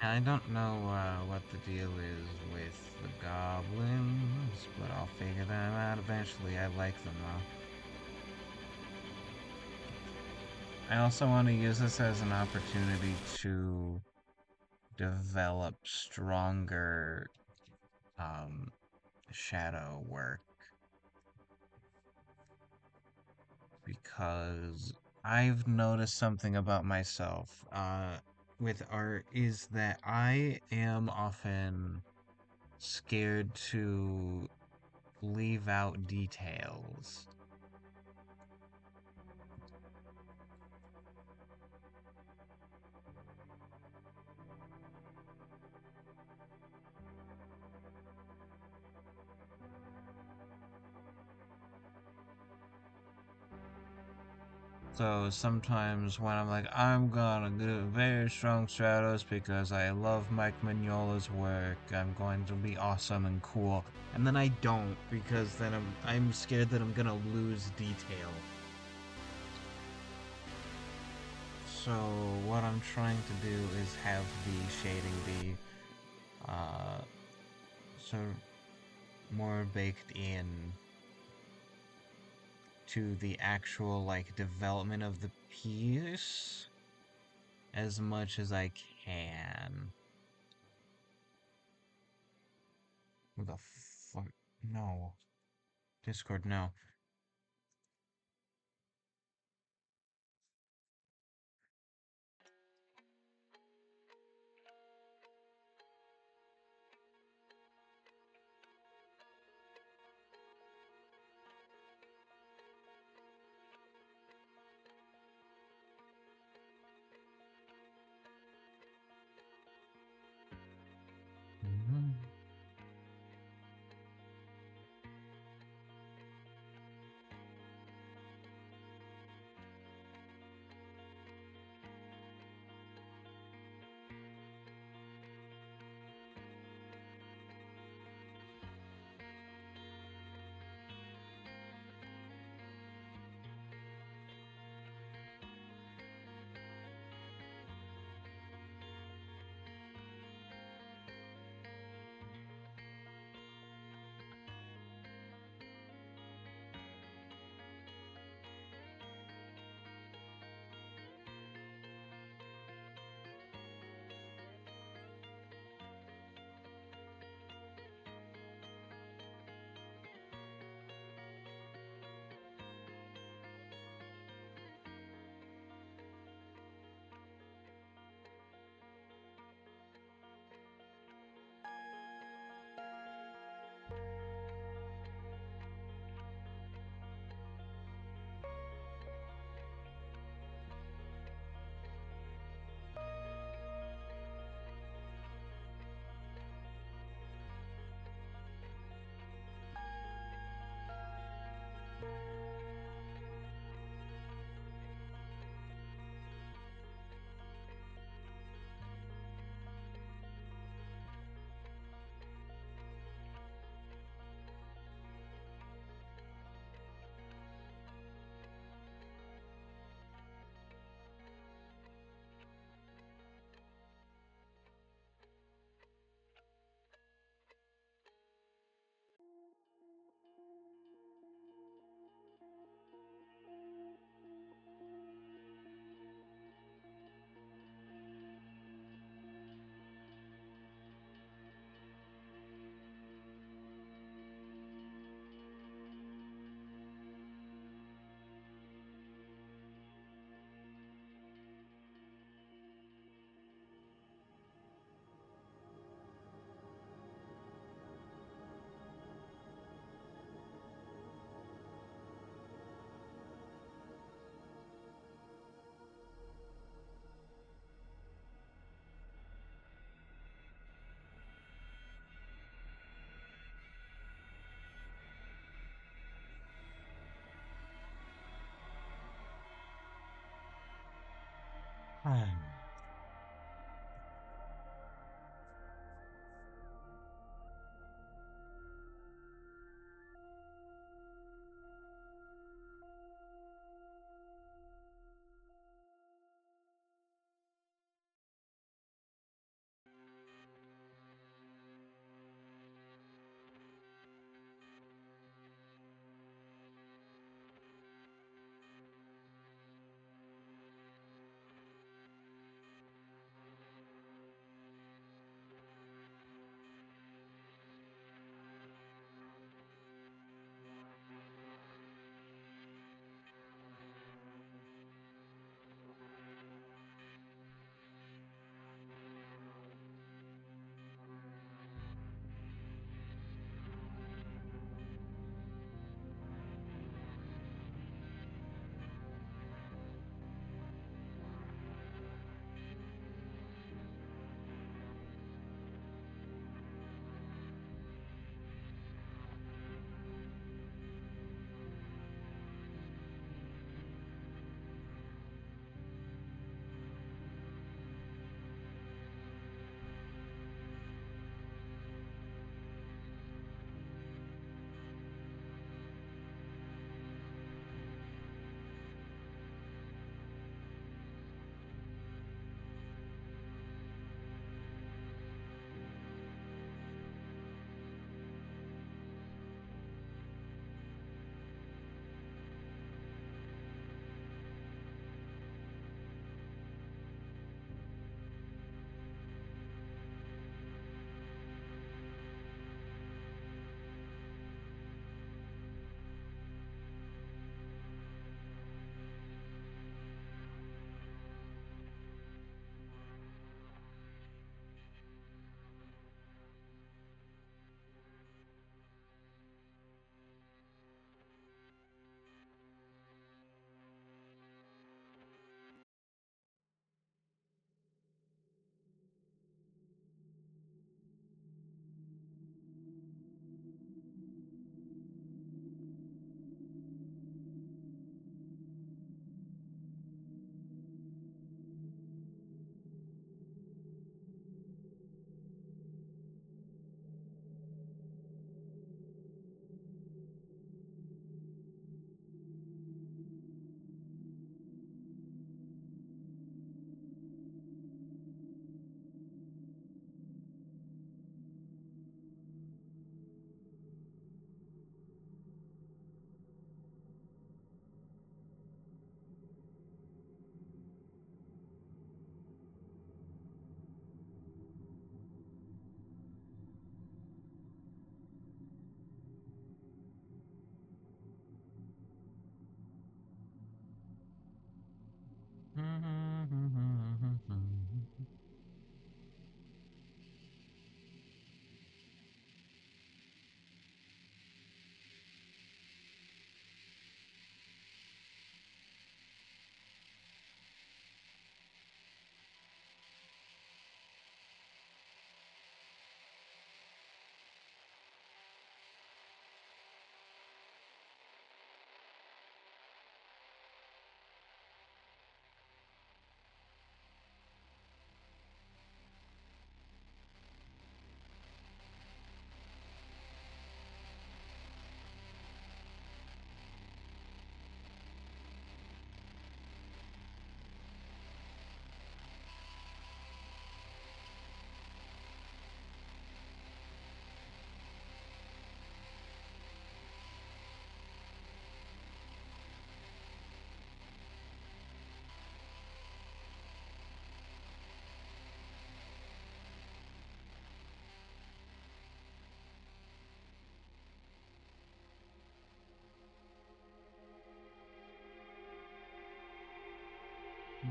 I don't know what the deal is with the goblins, but I'll figure them out eventually. I like them though. I also want to use this as an opportunity to develop stronger um, shadow work because I've noticed something about myself with art is that I am often scared to leave out details. So sometimes when I'm like, I'm gonna do very strong shadows because I love Mike Mignola's work, I'm going to be awesome and cool, and then I don't because then I'm scared that I'm gonna lose detail. So what I'm trying to do is have the shading be uh sort of more baked in to the actual like development of the piece as much as I can. Who the fuck? No. Discord, no.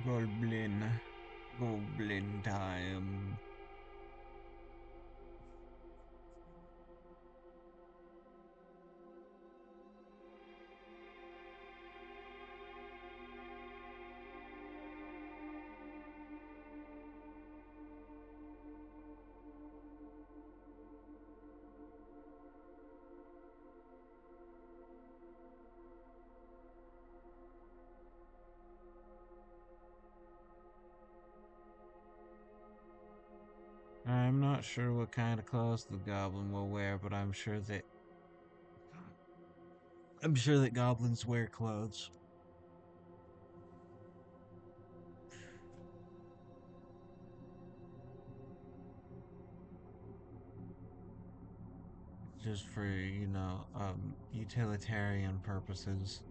Goblin. Goblin time. I'm not sure what kind of clothes the goblin will wear, but I'm sure that goblins wear clothes. Just for, utilitarian purposes.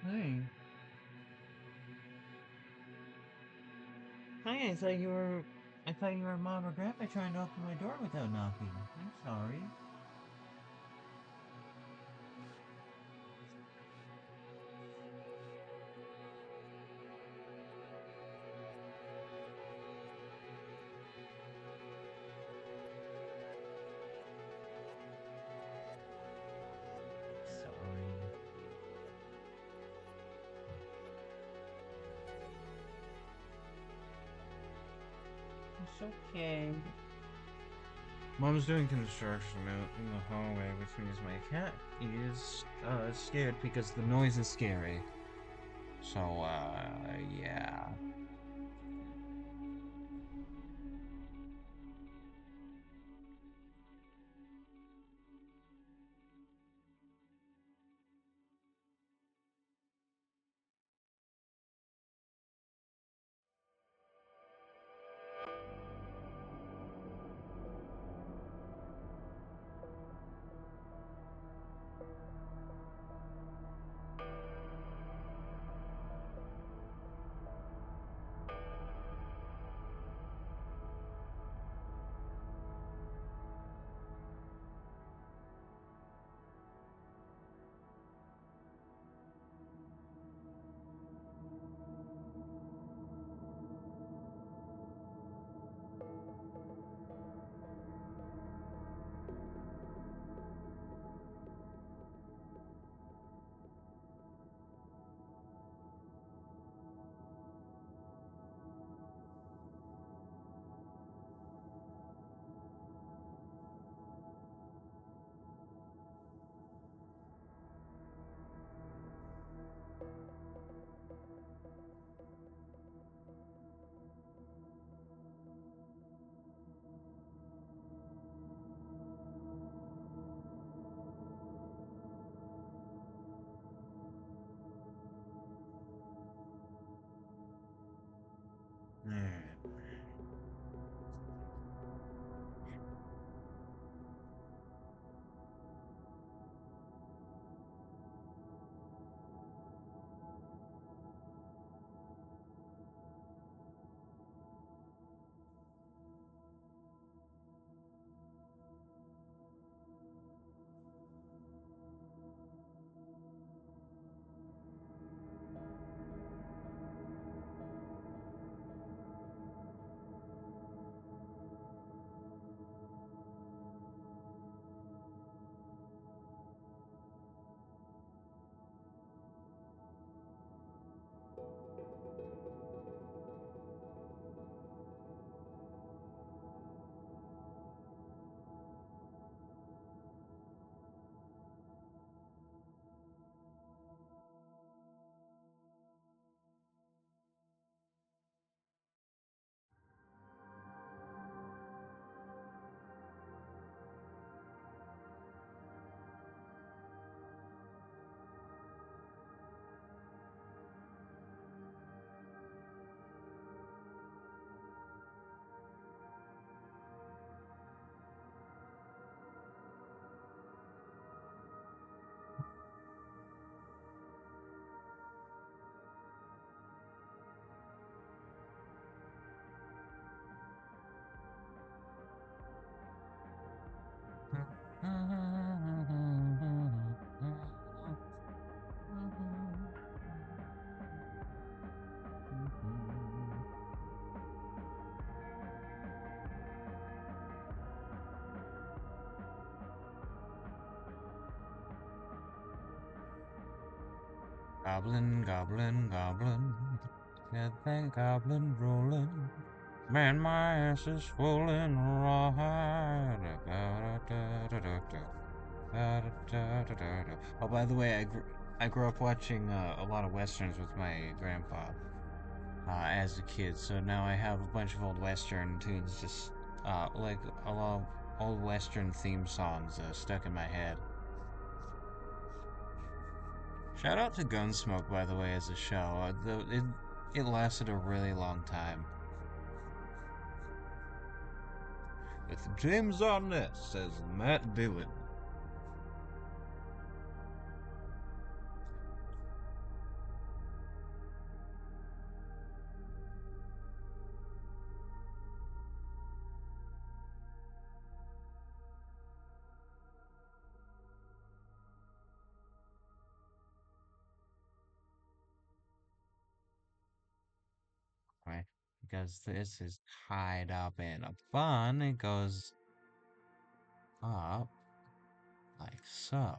Hey. Hi, I thought you were mom or grandpa trying to open my door without knocking. I'm sorry. Sorry. It's okay. Mom's doing construction out in the hallway, which means my cat is scared because the noise is scary. So, yeah. Goblin, goblin, goblin. Get that goblin rolling. Man, my ass is swollen right. Oh, by the way, I grew up watching a lot of westerns with my grandpa as a kid, so now I have a bunch of old western tunes, just like a lot of old western theme songs stuck in my head. Shout out to Gunsmoke, by the way, as a show. It lasted a really long time. With James Arness as Matt Dillon. Right? Because this is tied up in a bun. It goes up like so.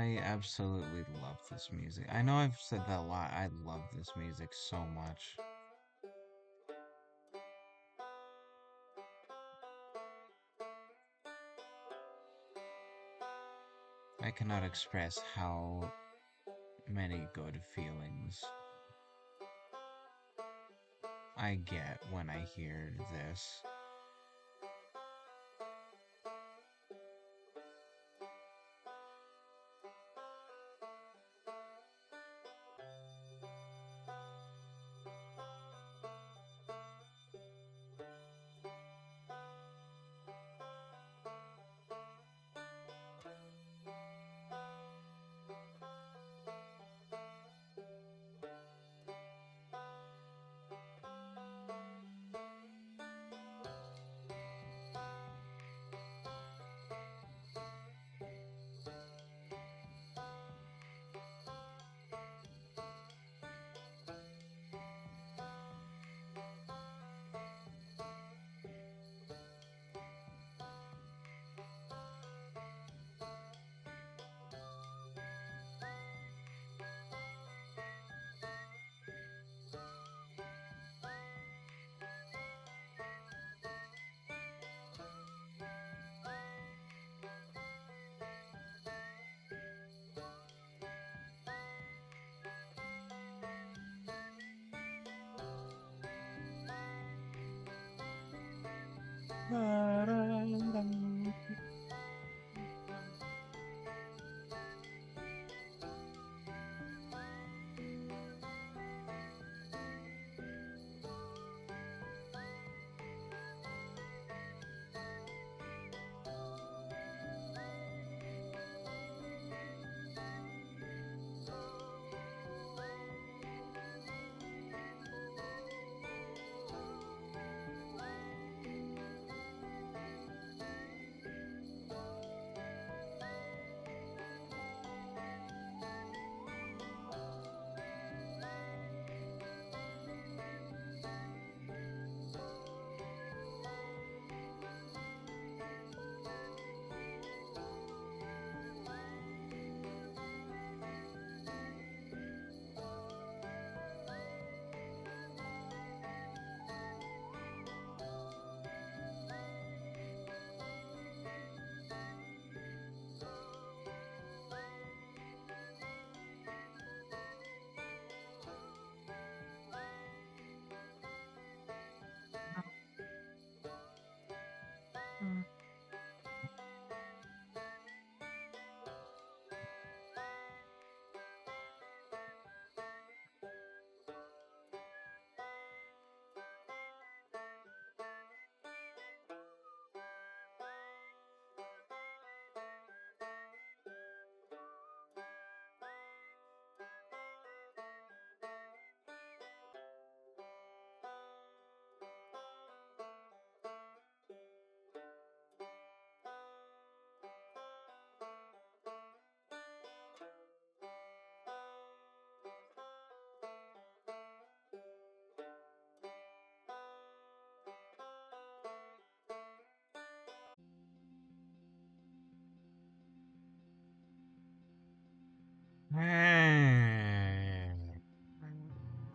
I absolutely love this music. I know I've said that a lot. I love this music so much. I cannot express how many good feelings I get when I hear this.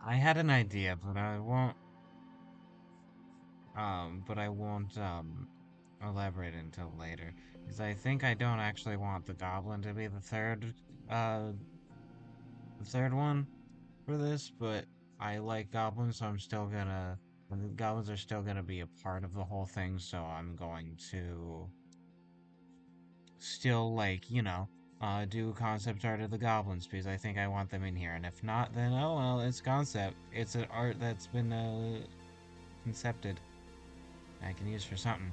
I had an idea, but I won't elaborate until later. Because I think I don't actually want the goblin to be uh the third one for this, but I like goblins, so I'm still gonna the goblins are still gonna be a part of the whole thing, so I'm going to still do concept art of the goblins because I think I want them in here. And if not, then oh well, it's concept. It's an art that's been concepted. I can use for something.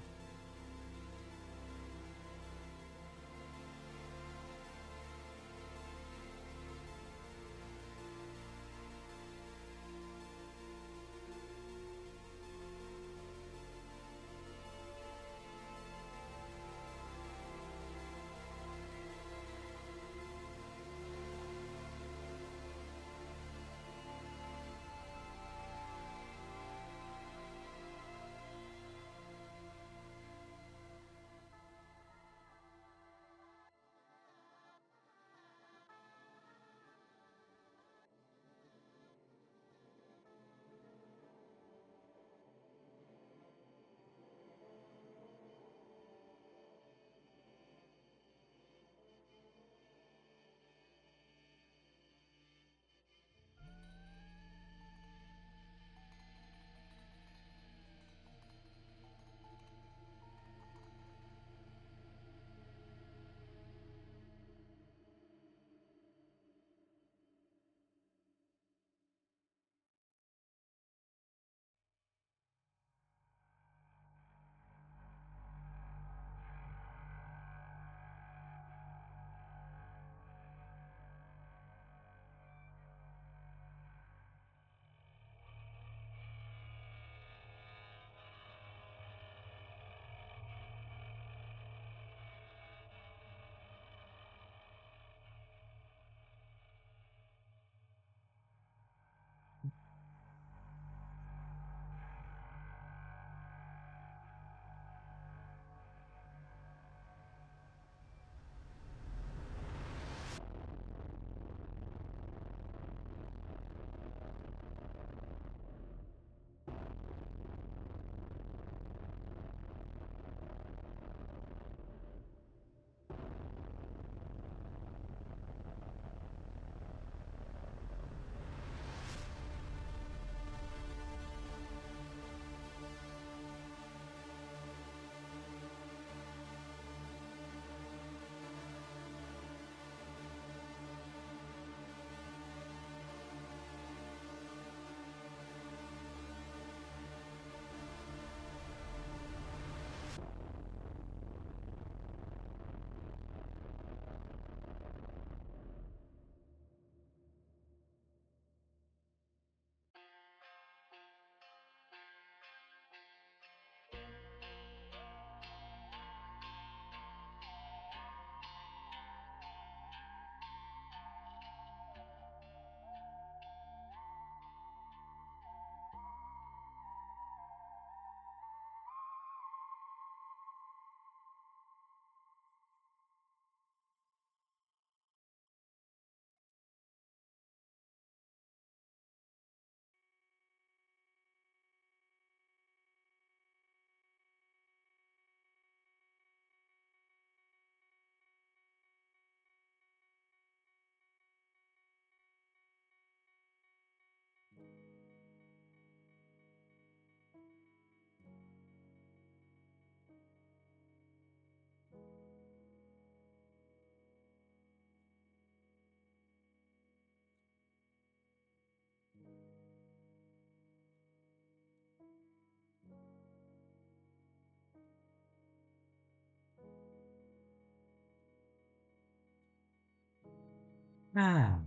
Ah.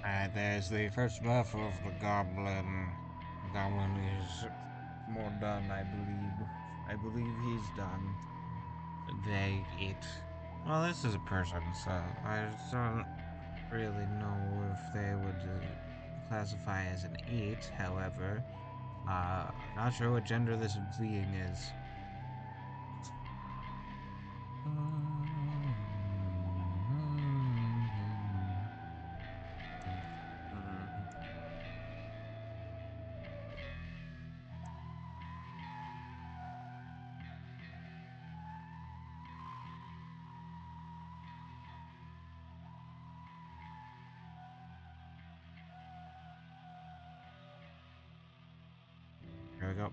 Alright, there's the first buff of the goblin. The goblin is more done, I believe. I believe he's done. They eat. Well, this is a person, so I don't really know if they would classify as an eat. However, not sure what gender this being is. Here we go.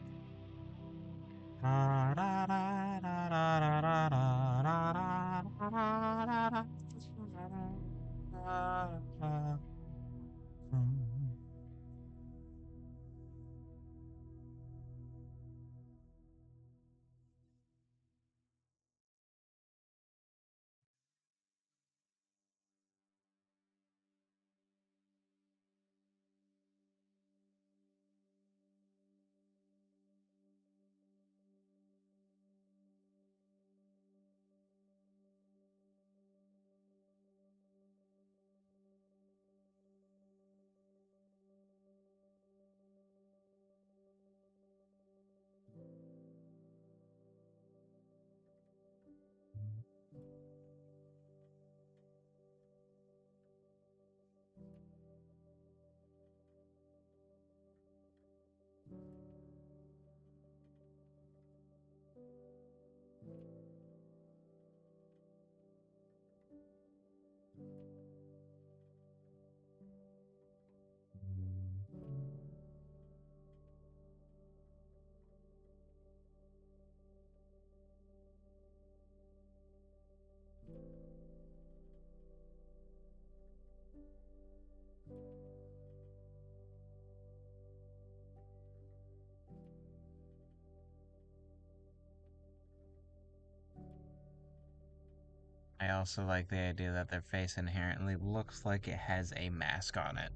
I also like the idea that their face inherently looks like it has a mask on it.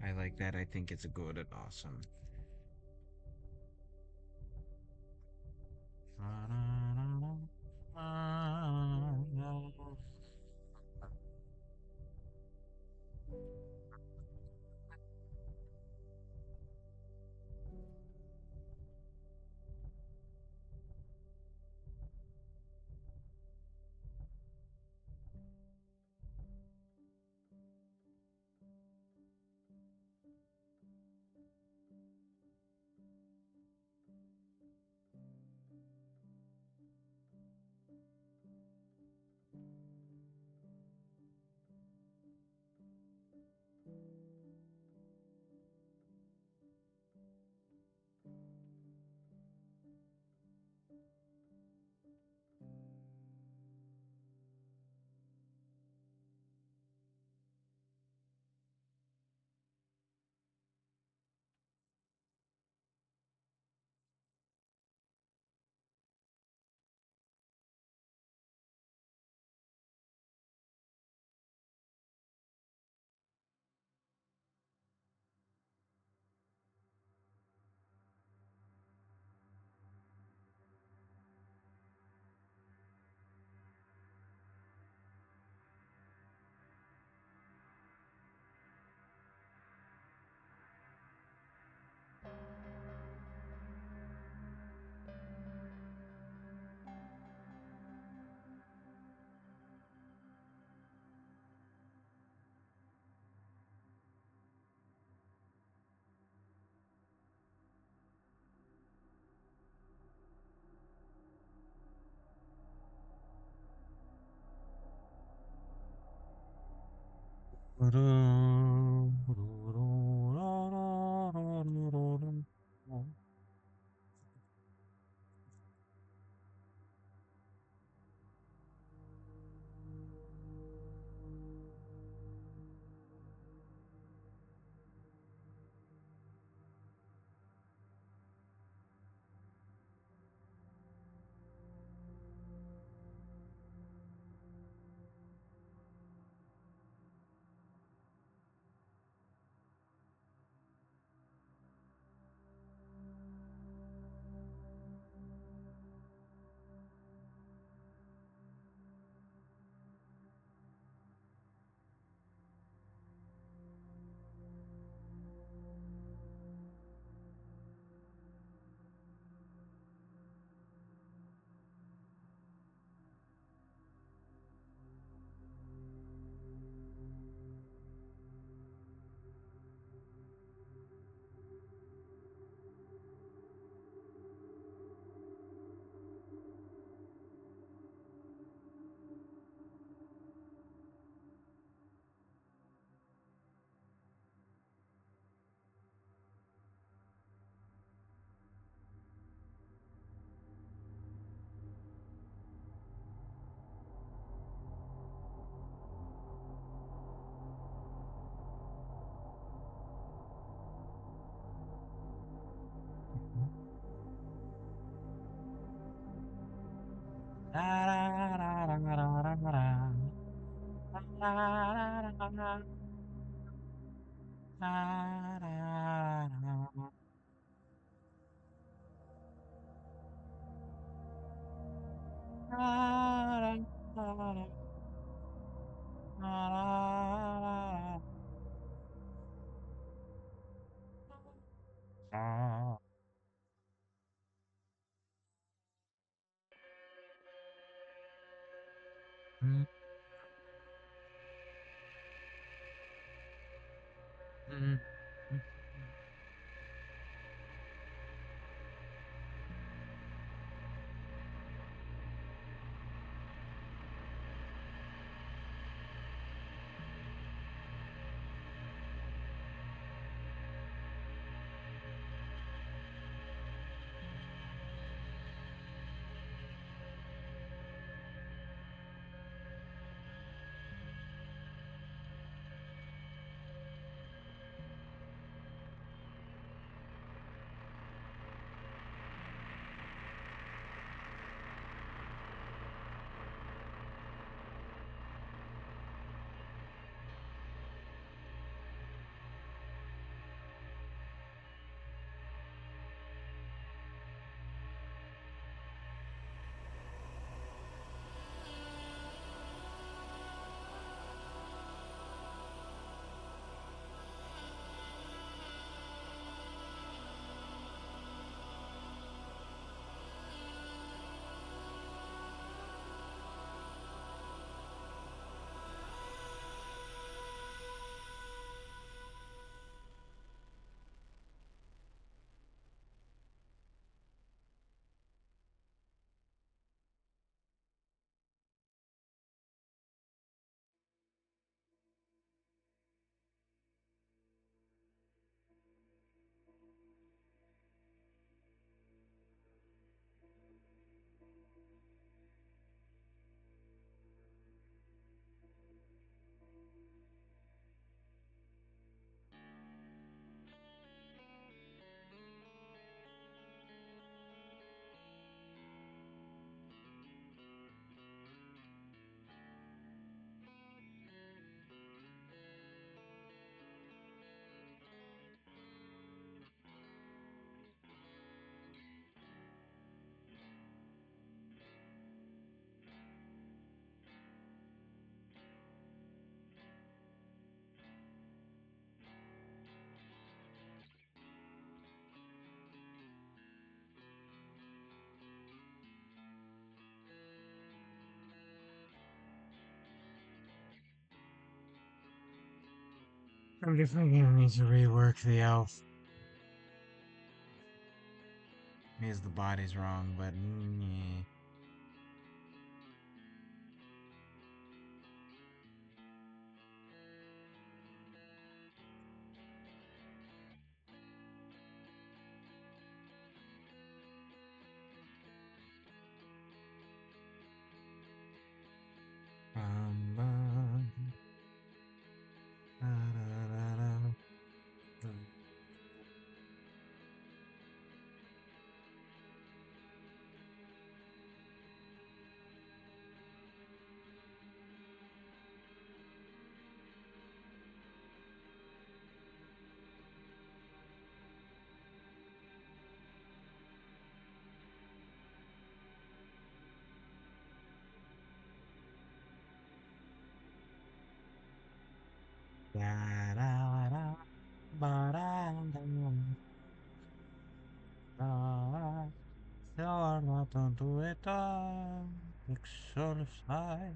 I like that. I think it's good and awesome. I'm definitely gonna need to rework the elf. Means the body's wrong, but yeah. it all looks sort of fine.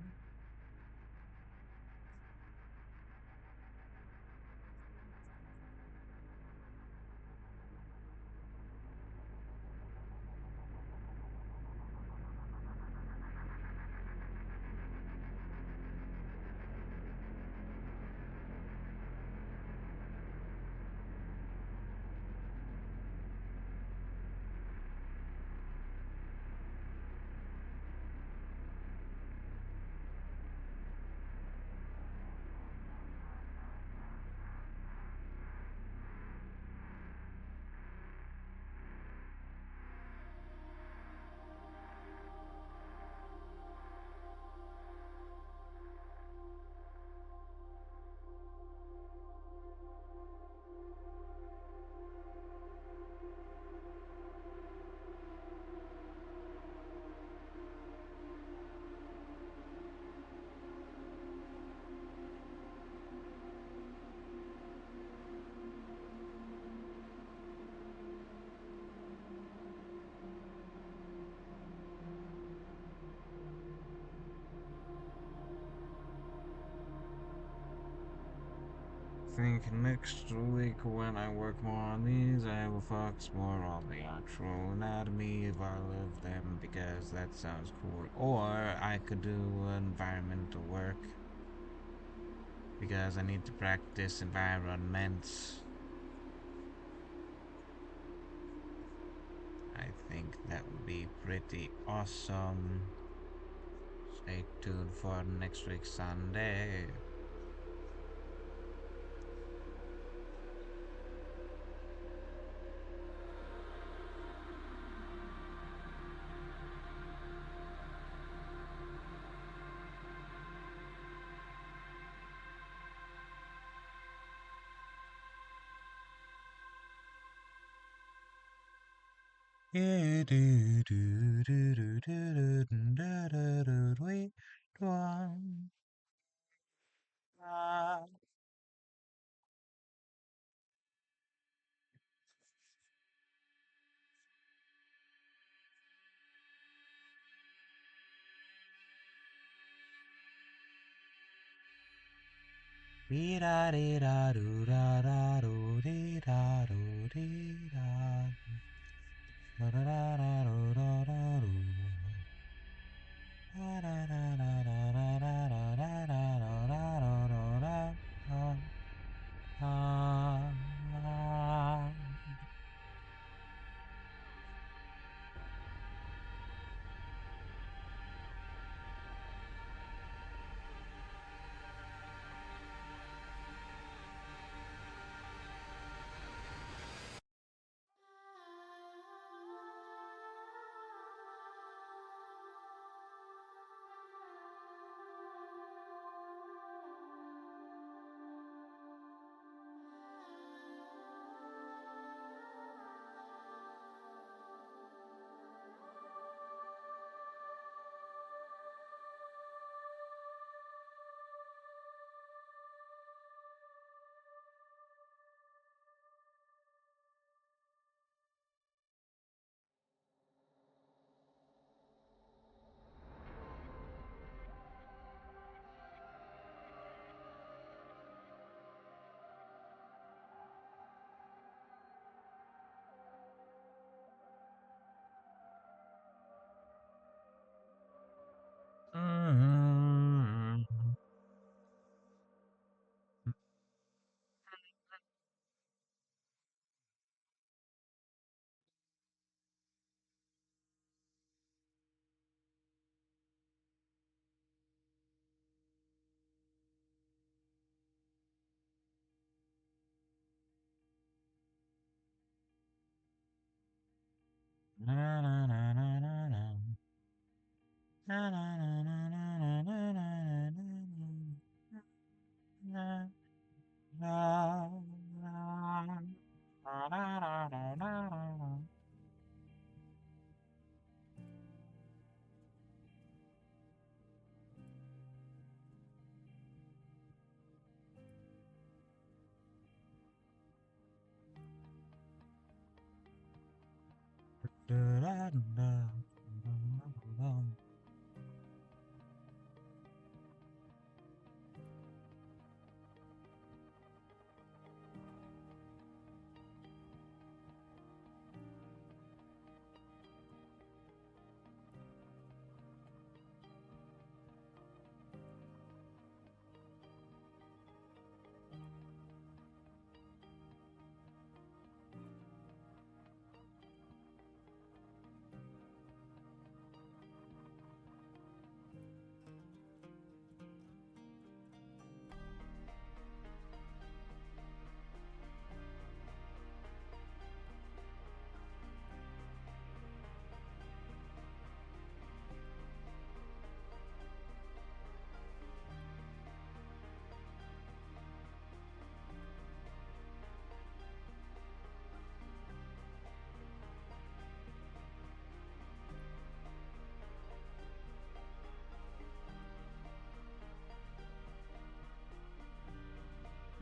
Think next week when I work more on these, I will focus more on the actual anatomy of all of them because that sounds cool. Or I could do environmental work because I need to practice environments. I think that would be pretty awesome. Stay tuned for next week Sunday.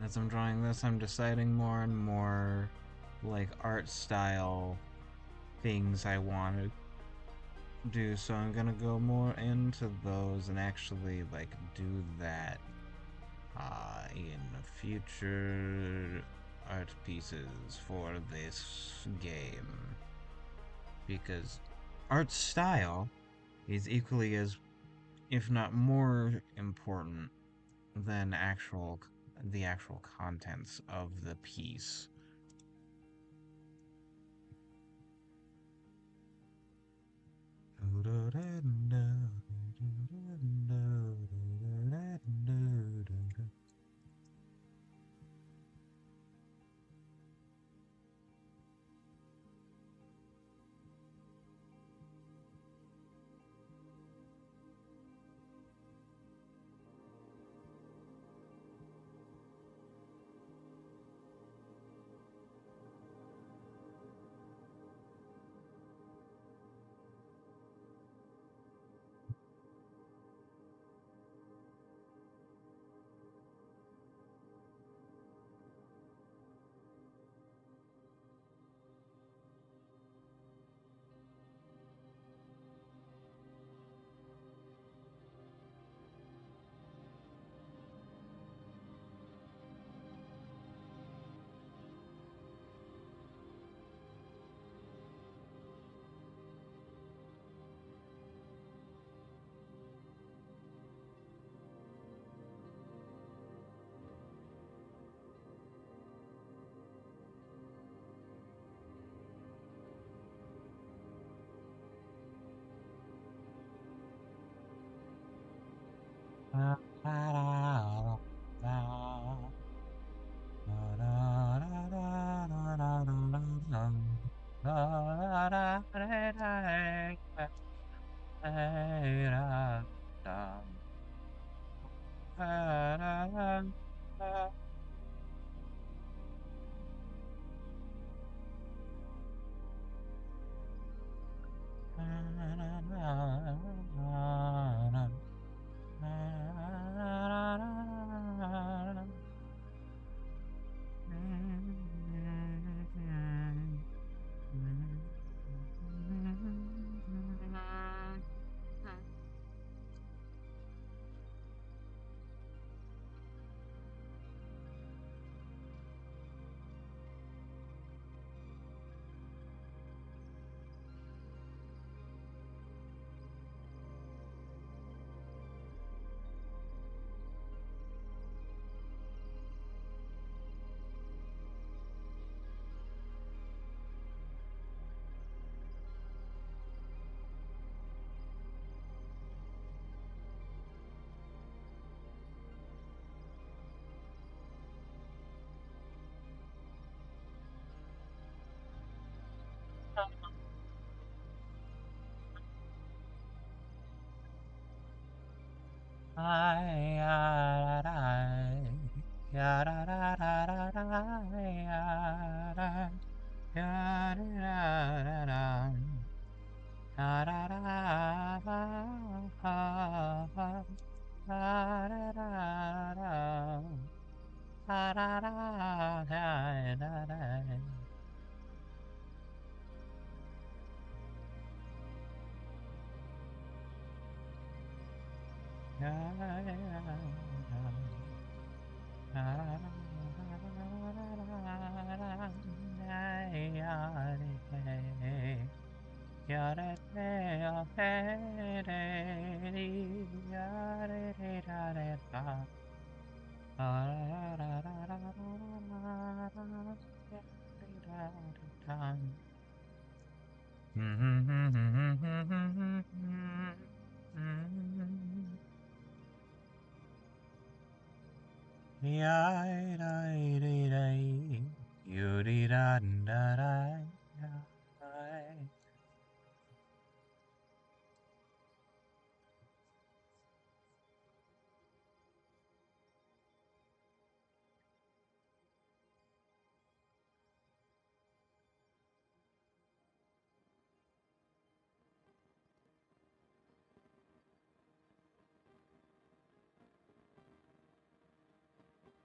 As I'm drawing this, I'm deciding more and more like art style things I want to do, so I'm gonna go more into those and actually like do that in future art pieces for this game, because art style is equally as, if not more important than the actual contents of the piece.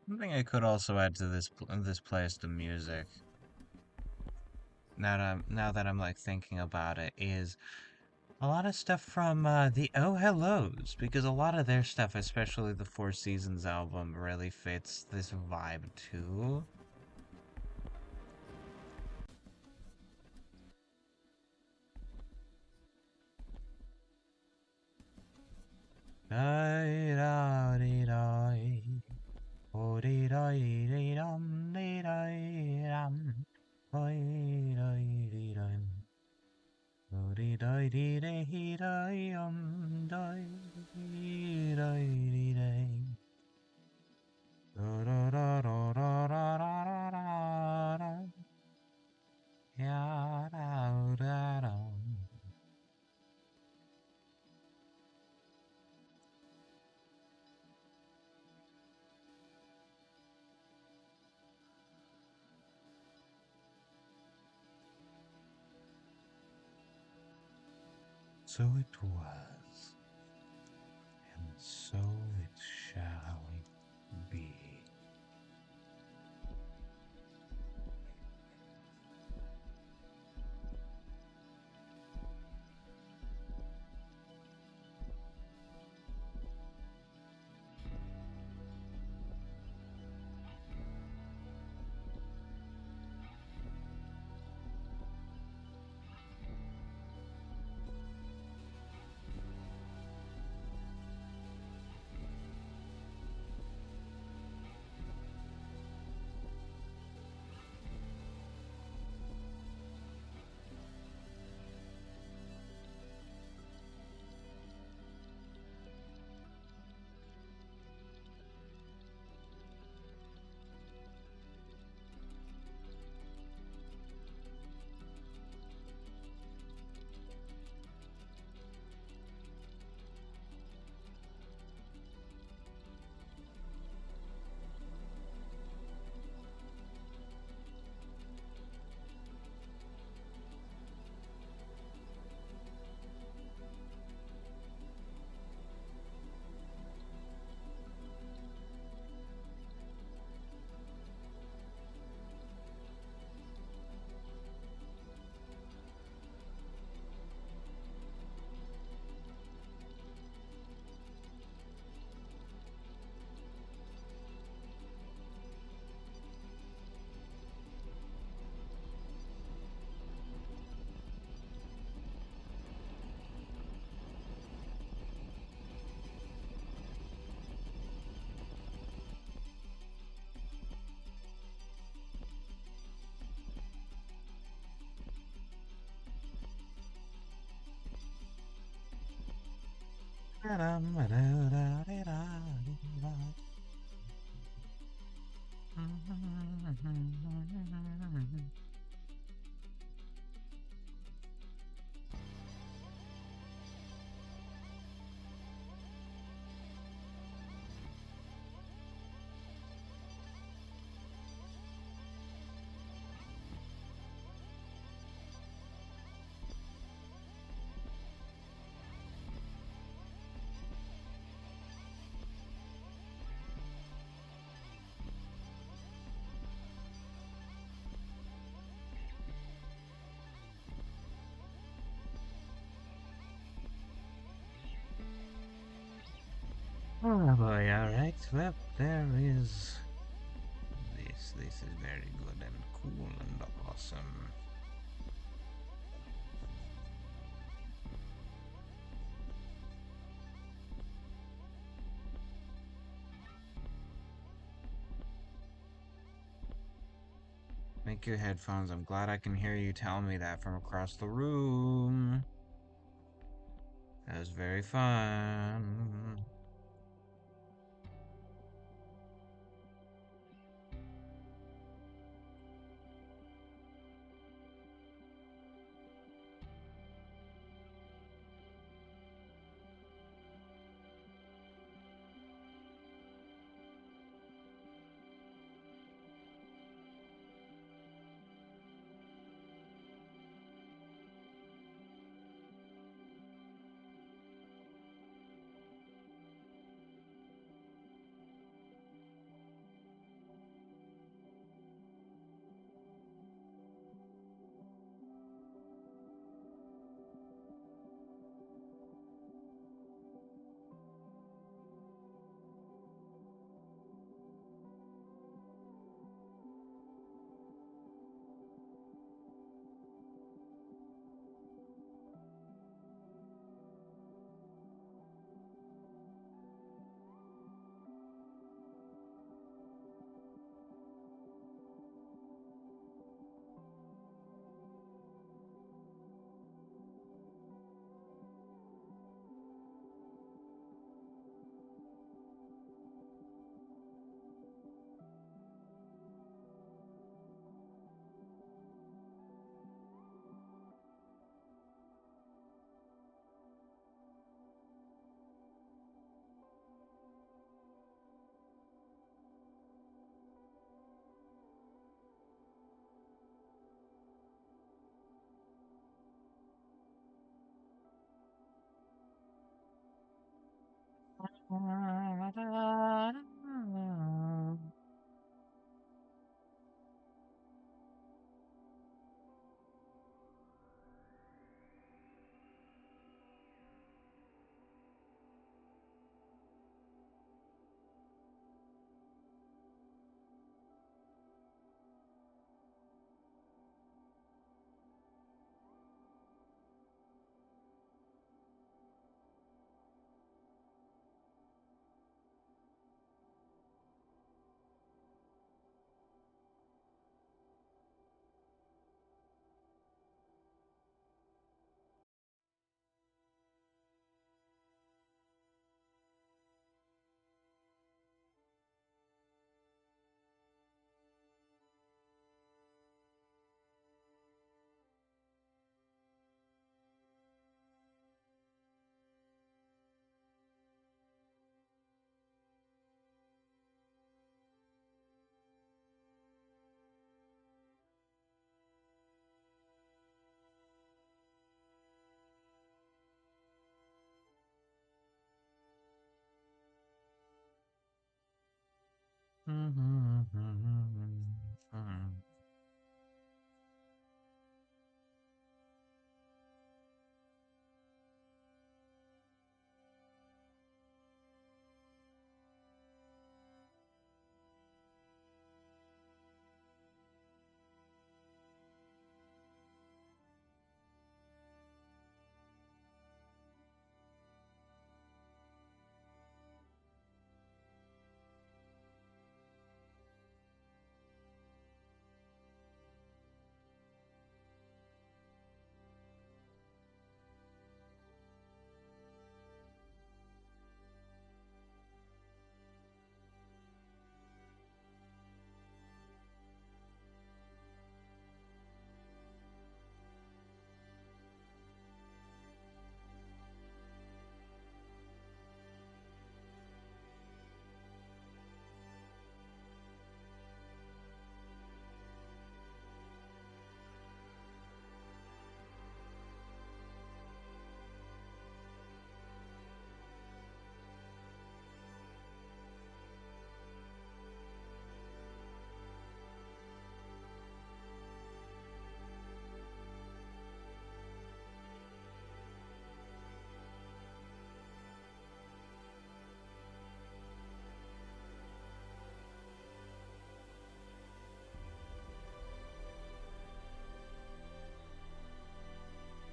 Something I could also add to this playlist of music, now that I'm like thinking about it, is a lot of stuff from the Oh Hellos, because a lot of their stuff, especially the Four Seasons album, really fits this vibe too. So it was, and so it shall be. Oh boy, alright. Well, there is this. This is very good and cool and awesome. Thank you, headphones. I'm glad I can hear you tell me that from across the room. That was very fun.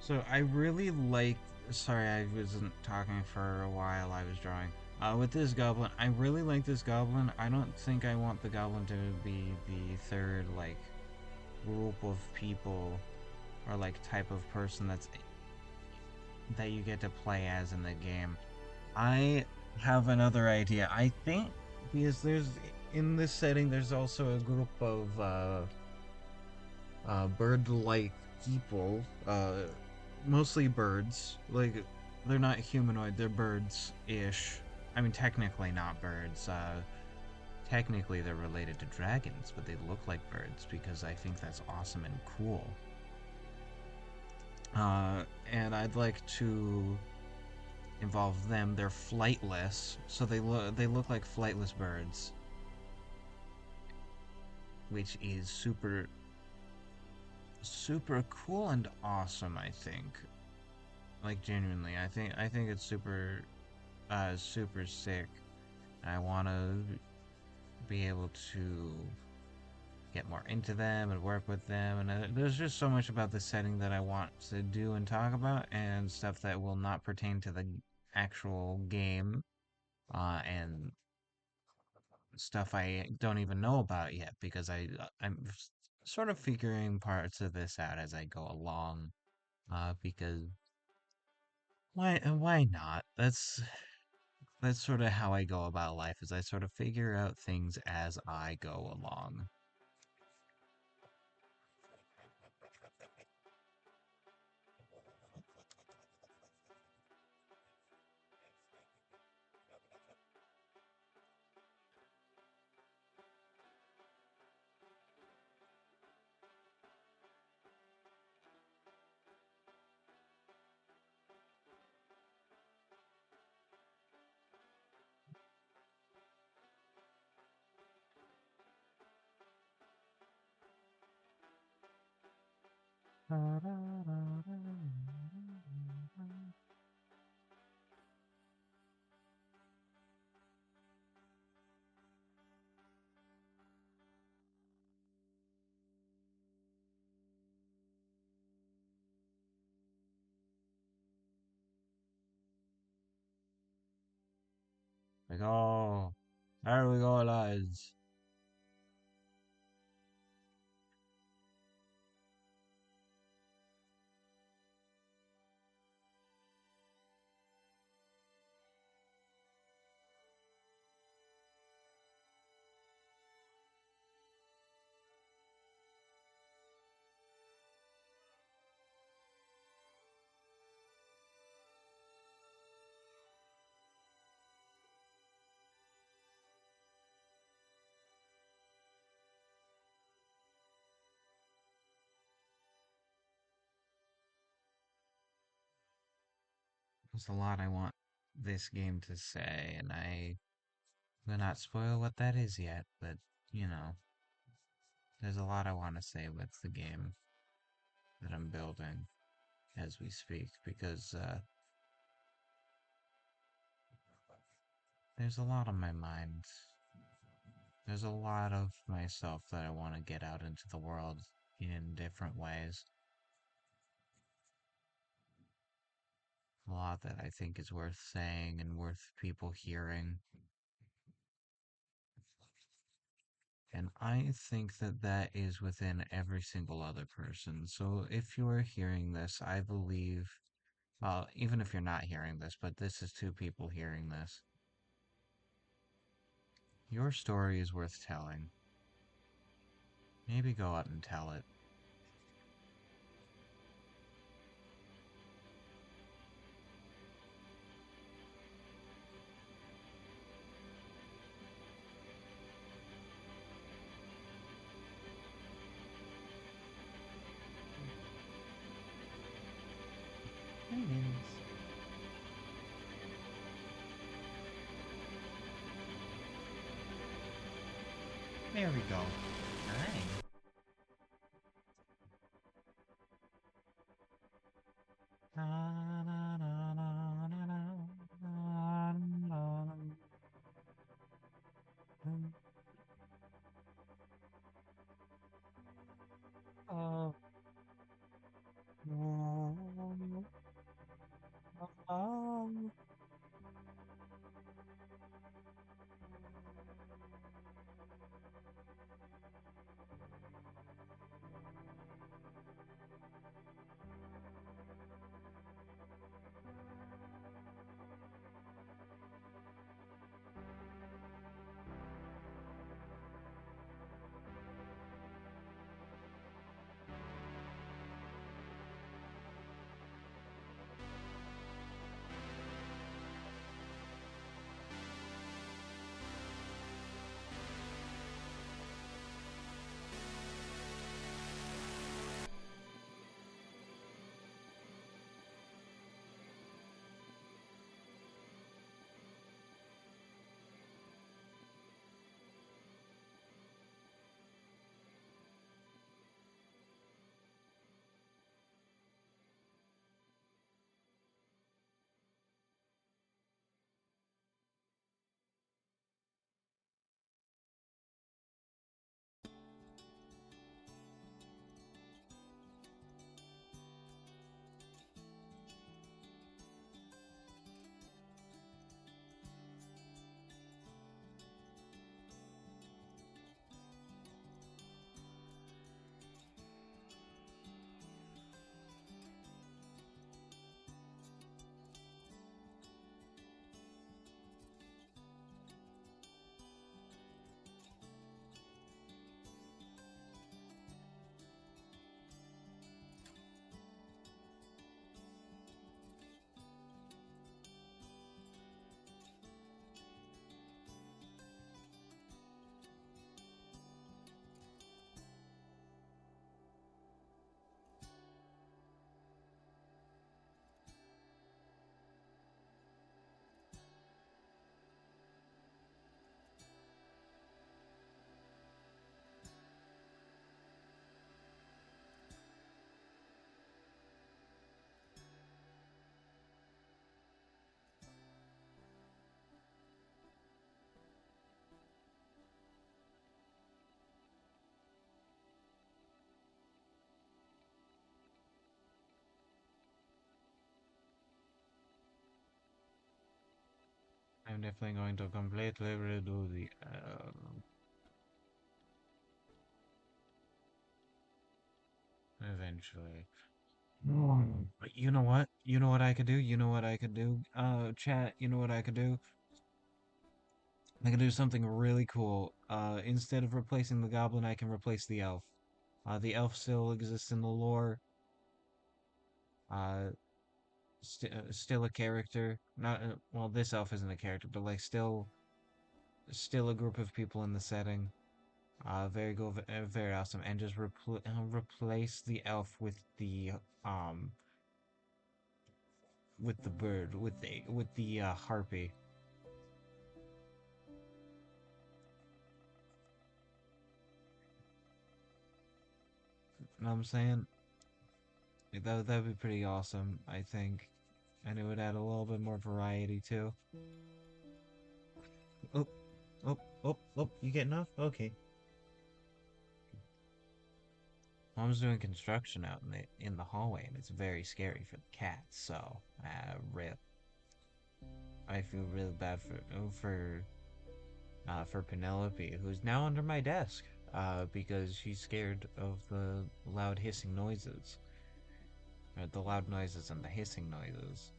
So I really like. Sorry, I wasn't talking for a while. I was drawing. With this goblin, I really like this goblin. I don't think I want the goblin to be the third like group of people or like type of person that you get to play as in the game. I have another idea. I think because there's in this setting there's also a group of bird-like people, mostly birds. Like they're not humanoid, they're birds-ish. I mean, technically not birds. Technically they're related to dragons, but they look like birds because I think that's awesome and cool. And I'd like to involve them. They're flightless, so they look like flightless birds, which is super cool and awesome. I think, like genuinely, I think it's super sick. I want to be able to get more into them and work with them, and there's just so much about the setting that I want to do and talk about, and stuff that will not pertain to the actual game, and stuff I don't even know about yet because I'm sort of figuring parts of this out as I go along. Because why not? That's sort of how I go about life. Is I sort of figure out things as I go along. Like, oh, there we go, lads. There's a lot I want this game to say, and I will not spoil what that is yet, but, you know, there's a lot I want to say with the game that I'm building as we speak, because there's a lot on my mind. There's a lot of myself that I want to get out into the world in different ways. A lot that I think is worth saying and worth people hearing. And I think that that is within every single other person. So if you are hearing this, I believe, well, even if you're not hearing this, but this is two people hearing this, your story is worth telling. Maybe go out and tell it. Minions. There we go. Hi. Oh. I'm definitely going to completely redo the eventually. But you know what? You know what I could do? You know what I could do? Chat, you know what I could do? I could do something really cool. Instead of replacing the goblin, I can replace the elf. The elf still exists in the lore. Uh, still a character. Not well, this elf isn't a character, but like still a group of people in the setting. Very good, very awesome, and just replace the elf um with the bird, with the harpy. You know what I'm saying? Like, that'd be pretty awesome, I think, and it would add a little bit more variety too. Oh, oh, oh, oh! You getting off? Okay. Mom's doing construction out in the hallway, and it's very scary for the cats. So, rip. I feel really bad for Penelope, who's now under my desk, because she's scared of the loud hissing noises, or the loud noises and the hissing noises.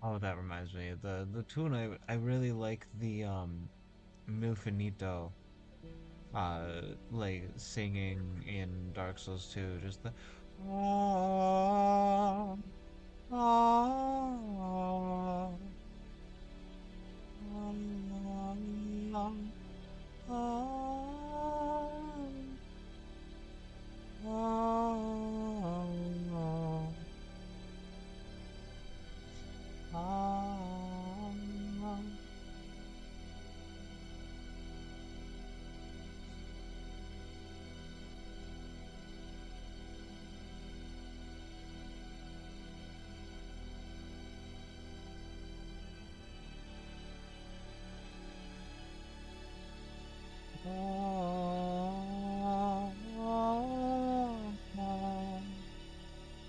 Oh, that reminds me. The tune I really like the Milfinito like singing in Dark Souls 2, just the ah, ah, ah,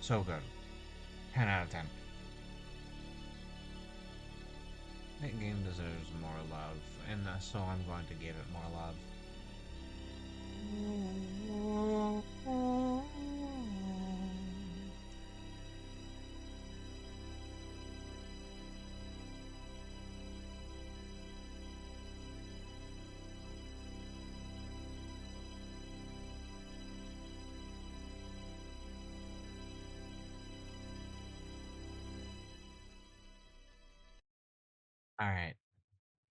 so good. 10 out of 10. That game deserves more love, and so I'm going to give it more love. Alright,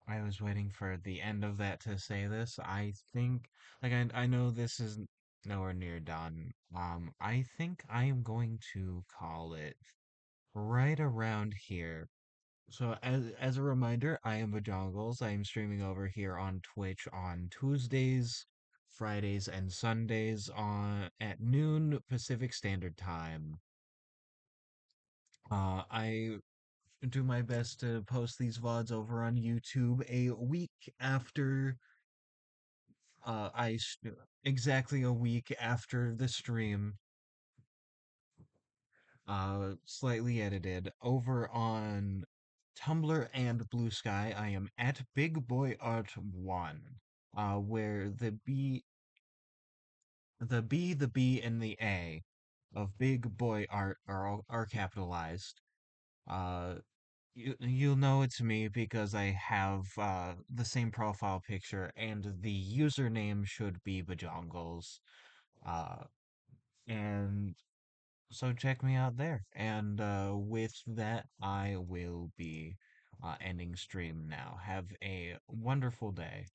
I was waiting for the end of that to say this. I think, like, I know this is nowhere near done. I think I am going to call it right around here. So, as a reminder, I am Bajongles. I am streaming over here on Twitch on Tuesdays, Fridays, and Sundays at noon Pacific Standard Time. I do my best to post these VODs over on YouTube a week after uh I s- exactly a week after the stream, slightly edited over on Tumblr and Bluesky. I am at Big Boy Art 1, where the B, and the A of Big Boy Art are capitalized. Uh, you'll know it's me because I have the same profile picture, and the username should be Bajongles. Uh, and so check me out there. And with that, I will be ending stream now. Have a wonderful day.